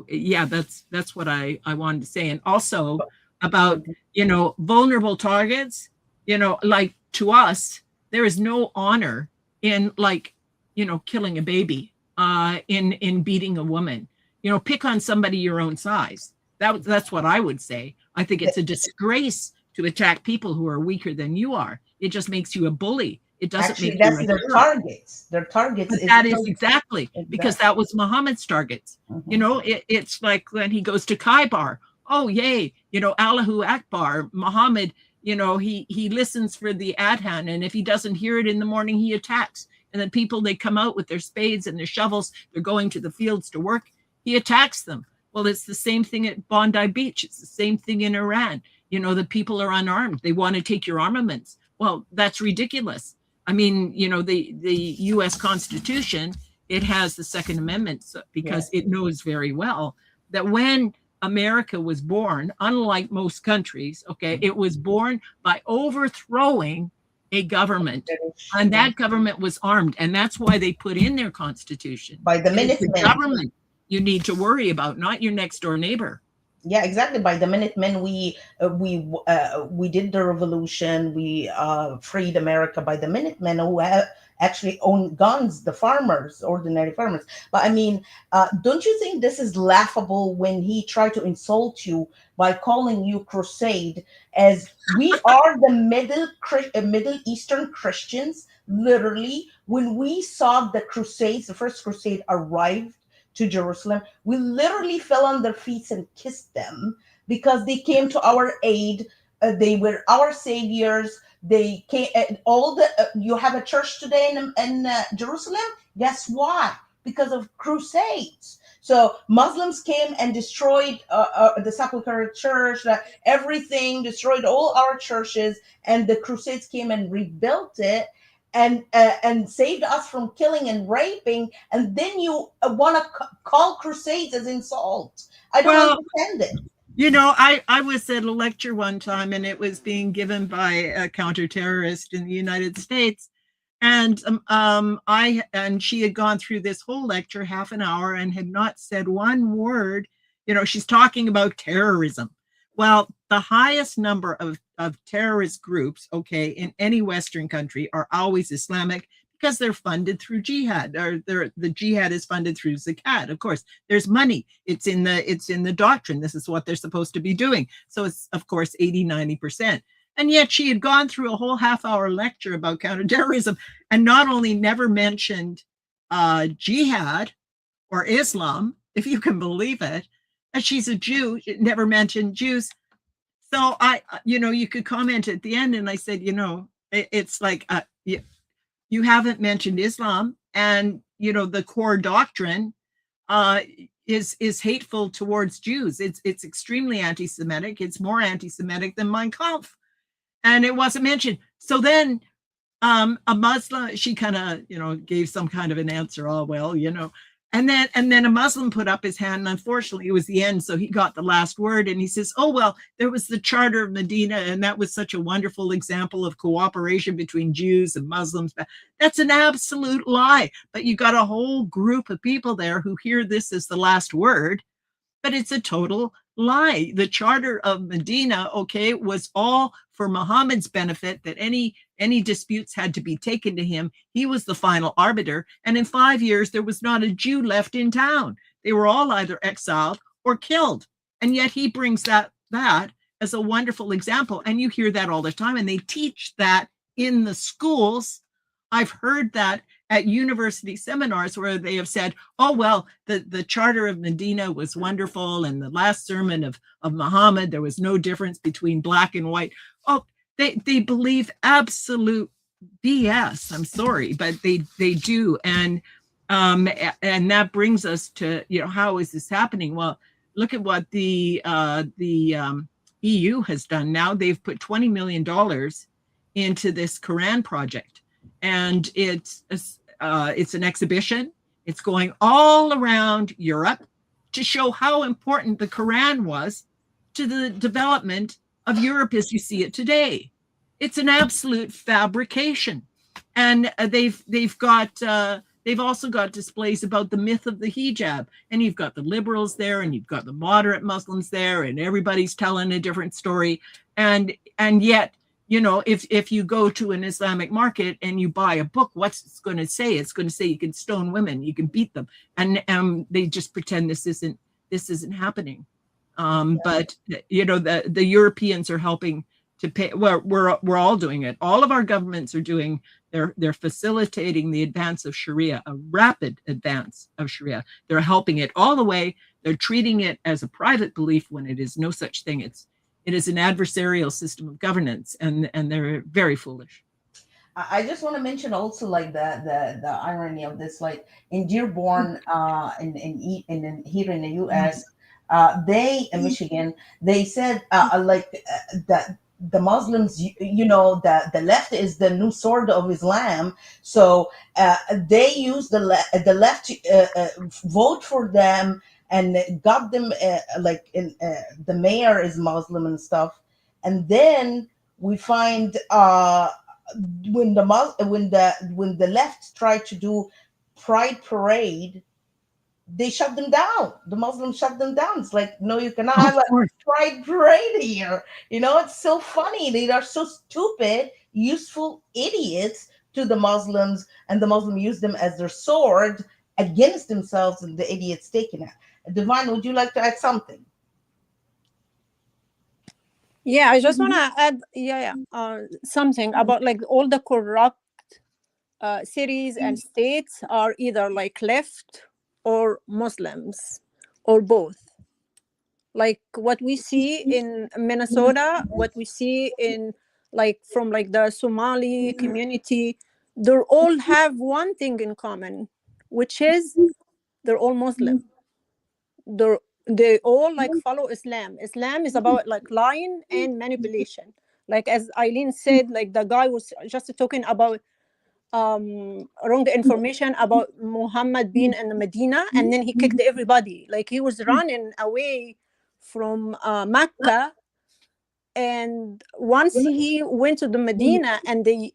yeah, that's what I wanted to say. And also about, you know, vulnerable targets, you know, like to us, there is no honor in, like, you know, killing a baby, in beating a woman. You know, pick on somebody your own size. That's what I would say. I think it's a disgrace to attack people who are weaker than you are. It just makes you a bully. It doesn't Actually, make that's you their targets. Their targets. that is exactly because that was Muhammad's targets. You know, it's like when he goes to Khaybar. Oh, yay! You know, Allahu Akbar. Muhammad. You know, he listens for the adhan, and if he doesn't hear it in the morning, he attacks. And then people, they come out with their spades and their shovels. They're going to the fields to work. He attacks them. Well, it's the same thing at Bondi Beach. It's the same thing in Iran. You know, the people are unarmed. They want to take your armaments. Well, that's ridiculous. I mean, you know, the U.S. Constitution, it has the Second Amendment because it knows very well that when America was born, unlike most countries, okay, it was born by overthrowing a government, and that government was armed, and that's why they put in their Constitution. By the Minutemen. The government you need to worry about, not your next door neighbor. Yeah, exactly. By the Minutemen, we did the revolution. We freed America by the Minutemen, who actually owned guns. The farmers, ordinary farmers. But I mean, don't you think this is laughable when he tried to insult you by calling you crusade? As we are the Middle Eastern Christians. Literally, when we saw the Crusades, the first Crusade arrived to Jerusalem, we literally fell on their feet and kissed them because they came to our aid. They were our saviors. They came. You have a church today in Jerusalem. Guess why? Because of crusades. So Muslims came and destroyed the Sepulchre Church, everything, destroyed all our churches, and the Crusades came and rebuilt it. And saved us from killing and raping, and then you want to call Crusades as insult. I don't Well, understand it. you know, I was at a lecture one time, and it was being given by a counterterrorist in the United States, and she had gone through this whole lecture, half an hour, and had not said one word. You know, she's talking about terrorism. Well, the highest number of terrorist groups, okay, in any Western country are always Islamic, because they're funded through jihad, or the jihad is funded through zakat. Of course, there's money. It's in the doctrine. This is what they're supposed to be doing. So it's, of course, 80-90%. And yet she had gone through a whole half-hour lecture about counterterrorism, and not only never mentioned jihad or Islam, if you can believe it, and she's a Jew, never mentioned Jews. So you could comment at the end, and I said, it's like, you haven't mentioned Islam, and the core doctrine is hateful towards Jews. It's extremely anti-Semitic. It's more anti-Semitic than Mein Kampf, and it wasn't mentioned. So then a Muslim, she kind of gave some kind of an answer. Oh well, and then a Muslim put up his hand, and unfortunately it was the end, so he got the last word, and he says, oh well, there was the Charter of Medina, and that was such a wonderful example of cooperation between Jews and Muslims. That's an absolute lie. But you got a whole group of people there who hear this as the last word, but it's a total lie. The Charter of Medina, okay, was all for Muhammad's benefit, that any disputes had to be taken to him. He was the final arbiter. And in 5 years, there was not a Jew left in town. They were all either exiled or killed. And yet he brings that as a wonderful example. And you hear that all the time. And they teach that in the schools. I've heard that at university seminars where they have said, oh, well, the Charter of Medina was wonderful, and the last sermon of Muhammad, there was no difference between black and white. Oh, they believe absolute BS. I'm sorry, but they do. And that brings us to, how is this happening? Well, look at what the EU has done now. They've put $20 million into this Quran project. And it's an exhibition. It's going all around Europe to show how important the Quran was to the development of Europe as you see it today. It's an absolute fabrication. And they've also got displays about the myth of the hijab. And you've got the liberals there, and you've got the moderate Muslims there, and everybody's telling a different story. And yet, if you go to an Islamic market and you buy a book, what's it going to say? It's going to say you can stone women, you can beat them, and they just pretend this isn't happening. But the Europeans are helping to pay. Well, we're all doing it. All of our governments are doing. They're facilitating the advance of Sharia, a rapid advance of Sharia. They're helping it all the way. They're treating it as a private belief when it is no such thing. It is an adversarial system of governance, and they're very foolish. I just want to mention also, like, the irony of this, like in Dearborn, in here in the U.S., they in Michigan, they said that the Muslims, the left is the new sword of Islam, so they use the left to vote for them, and got them the mayor is Muslim and stuff. And then we find when the left tried to do Pride Parade, they shut them down. The Muslims shut them down. It's like, no, you cannot have a Pride Parade here. It's so funny. They are so stupid, useful idiots to the Muslims, and the Muslims use them as their sword against themselves, and the idiots taking it. Divine, would you like to add something? Yeah, I just want to add something about like all the corrupt cities and states are either like left or Muslims or both. Like what we see in Minnesota, what we see in from the Somali community, they all have one thing in common, which is they're all Muslim. they all like follow Islam. Islam is about like lying and manipulation. Like as Eileen said, like the guy was just talking about wrong information about Muhammad being in Medina, and then he kicked everybody. Like he was running away from Mecca, and once he went to the Medina and they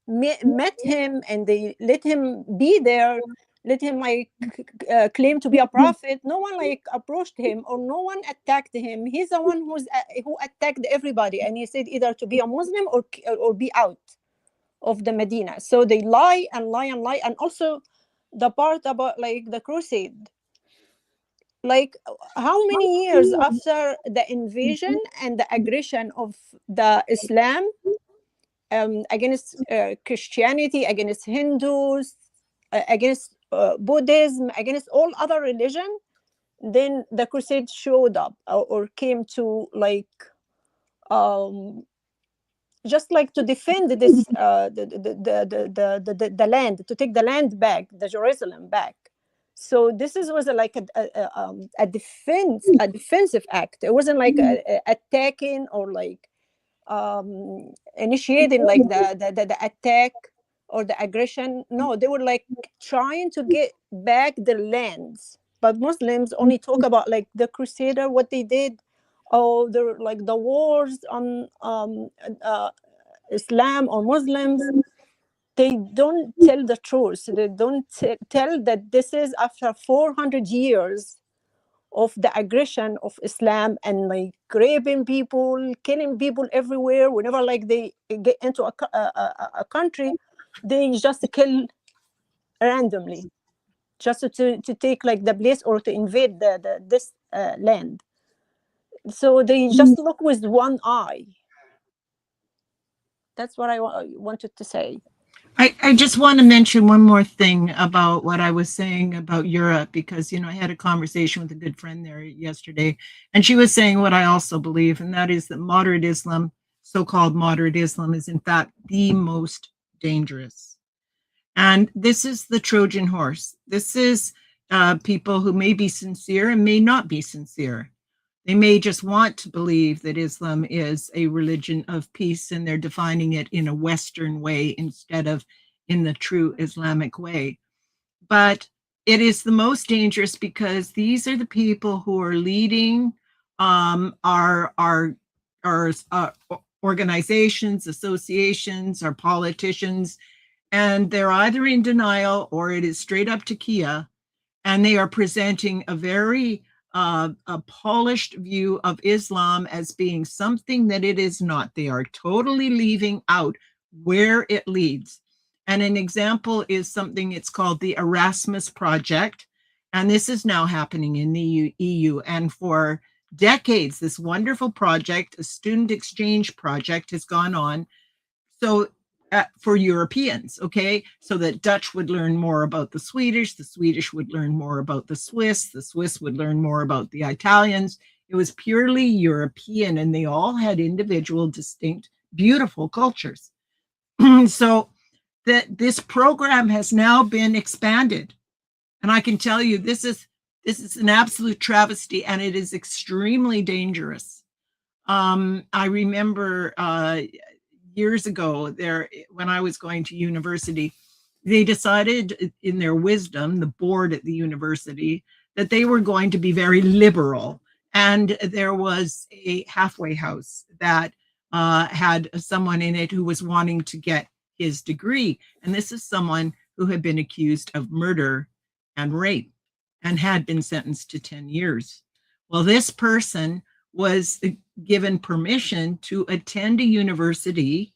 met him and they let him be there, let him like claim to be a prophet, no one like approached him or no one attacked him. He's the one who attacked everybody, and he said either to be a Muslim or be out of the Medina. So they lie and lie and lie. And also the part about like the crusade, like how many years after the invasion and the aggression of the Islam against Christianity, against Hindus, against Buddhism, against all other religion, then the crusade showed up or came to like just like to defend this the land, to take the land back, the Jerusalem back. So this was like a defensive act. It wasn't like attacking or like initiating like the attack or the aggression. No, they were like trying to get back their lands. But Muslims only talk about like the Crusader, what they did. Oh, they're like the wars on Islam or Muslims. They don't tell the truth. They don't tell that this is after 400 years of the aggression of Islam and like raping people, killing people everywhere. Whenever like they get into a country, they just kill randomly, just to take like the place or to invade this land. So they just look with one eye. That's what I wanted to say. I just want to mention one more thing about what I was saying about Europe, because, you know, I had a conversation with a good friend there yesterday, and she was saying what I also believe, and that is that moderate Islam, so-called moderate Islam, is in fact the most dangerous. And this is the Trojan horse. This is people who may be sincere and may not be sincere. They may just want to believe that Islam is a religion of peace, and they're defining it in a Western way instead of in the true Islamic way. But it is the most dangerous because these are the people who are leading our organizations, associations, our politicians, and they're either in denial or it is straight up taqiya, and they are presenting a very a polished view of Islam as being something that it is not. They are totally leaving out where it leads. And an example is something, it's called the Erasmus Project. And this is now happening in the EU. And for decades, this wonderful project, a student exchange project, has gone on. So for Europeans, okay, so that Dutch would learn more about the Swedish would learn more about the Swiss would learn more about the Italians. It was purely European, and they all had individual, distinct, beautiful cultures. So that this program has now been expanded, and I can tell you this is an absolute travesty, and it is extremely dangerous. I remember years ago there, when I was going to university, they decided in their wisdom, the board at the university, that they were going to be very liberal. And there was a halfway house that had someone in it who was wanting to get his degree. And this is someone who had been accused of murder and rape and had been sentenced to 10 years. Well, this person was given permission to attend a university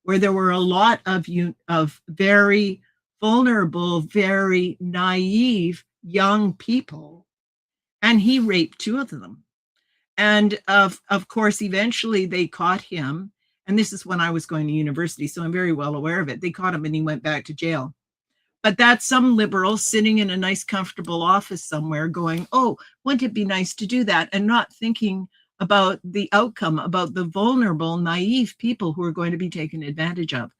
where there were a lot of very vulnerable, very naive young people, and he raped 2 of them. And of course, eventually they caught him, and this is when I was going to university, so I'm very well aware of it. They caught him and he went back to jail. But that's some liberal sitting in a nice, comfortable office somewhere going, oh, wouldn't it be nice to do that? And not thinking about the outcome, about the vulnerable, naive people who are going to be taken advantage of.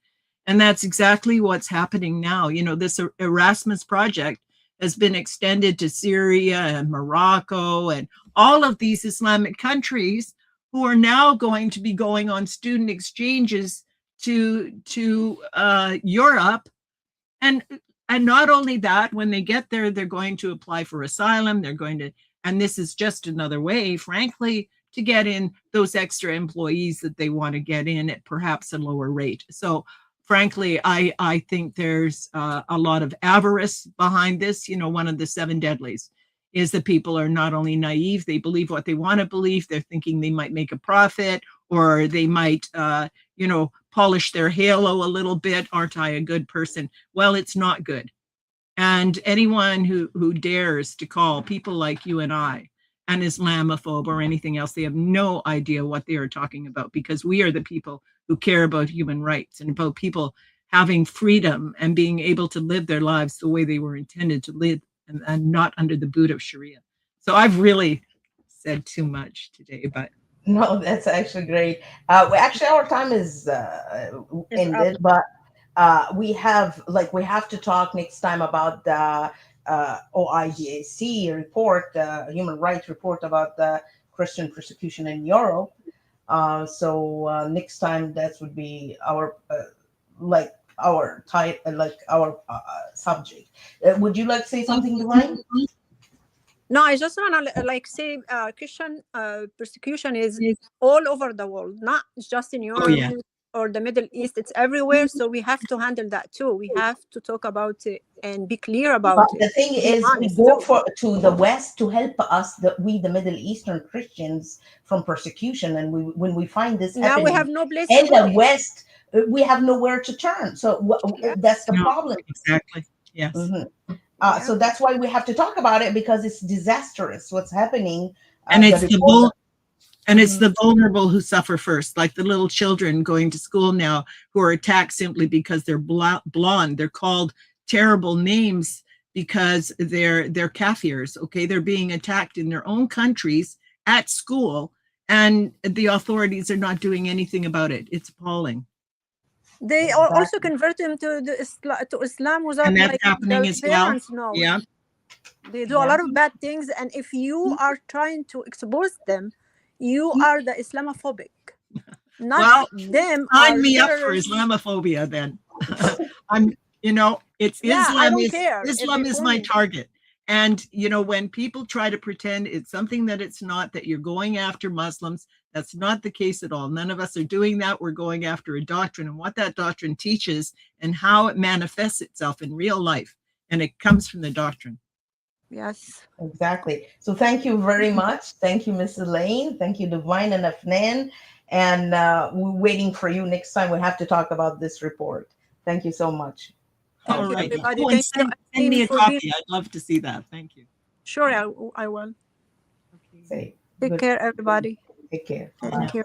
And that's exactly what's happening now. You know, this Erasmus Project has been extended to Syria and Morocco and all of these Islamic countries who are now going to be going on student exchanges to Europe. And not only that, when they get there, they're going to apply for asylum. They're going to, and this is just another way, frankly, to get in those extra employees that they want to get in at perhaps a lower rate. So frankly, I think there's a lot of avarice behind this. You know, one of the 7 deadlies is that people are not only naive, they believe what they want to believe. They're thinking they might make a profit, or they might, polish their halo a little bit. Aren't I a good person? Well, it's not good. And anyone who dares to call people like you and I an Islamophobe or anything else, they have no idea what they are talking about, because we are the people who care about human rights and about people having freedom and being able to live their lives the way they were intended to live, and not under the boot of Sharia. So I've really said too much today, but No, that's actually great. Actually, our time is ended, but we have to talk next time about the OIDAC report, the human rights report about the Christian persecution in Europe. So next time that would be our our type, our subject. Would you like to say something, Divine? No, I just want to say Christian persecution is all over the world, not just in Europe or the Middle East. It's everywhere. So we have to handle that too. We have to talk about it and be clear about it. The thing is, we go to the West to help us, the Middle Eastern Christians, from persecution. And when we find this now we have no place in the West, we have nowhere to turn. So that's the problem. Exactly. Yes. Mm-hmm. So that's why we have to talk about it, because it's disastrous what's happening. And it's the vulnerable who suffer first, like the little children going to school now who are attacked simply because they're blonde. They're called terrible names because they're kafirs. Okay, they're being attacked in their own countries at school, and the authorities are not doing anything about it. It's appalling. They also convert them to Islam without, and that's happening as well. Yeah, they do a lot of bad things, and if you are trying to expose them, you are the Islamophobic. Not them. Sign me up for Islamophobia then. It's Islam. Islam is my target. And, when people try to pretend it's something that it's not, that you're going after Muslims, that's not the case at all. None of us are doing that. We're going after a doctrine and what that doctrine teaches and how it manifests itself in real life. And it comes from the doctrine. Yes, exactly. So thank you very much. Thank you, Ms. Elaine. Thank you, Divine and Afnan. And we're waiting for you next time. We have to talk about this report. Thank you so much. All right. Send me a copy. I'd love to see that. Thank you. Sure, I will. Okay. Take care, everybody. Take care. Thank you.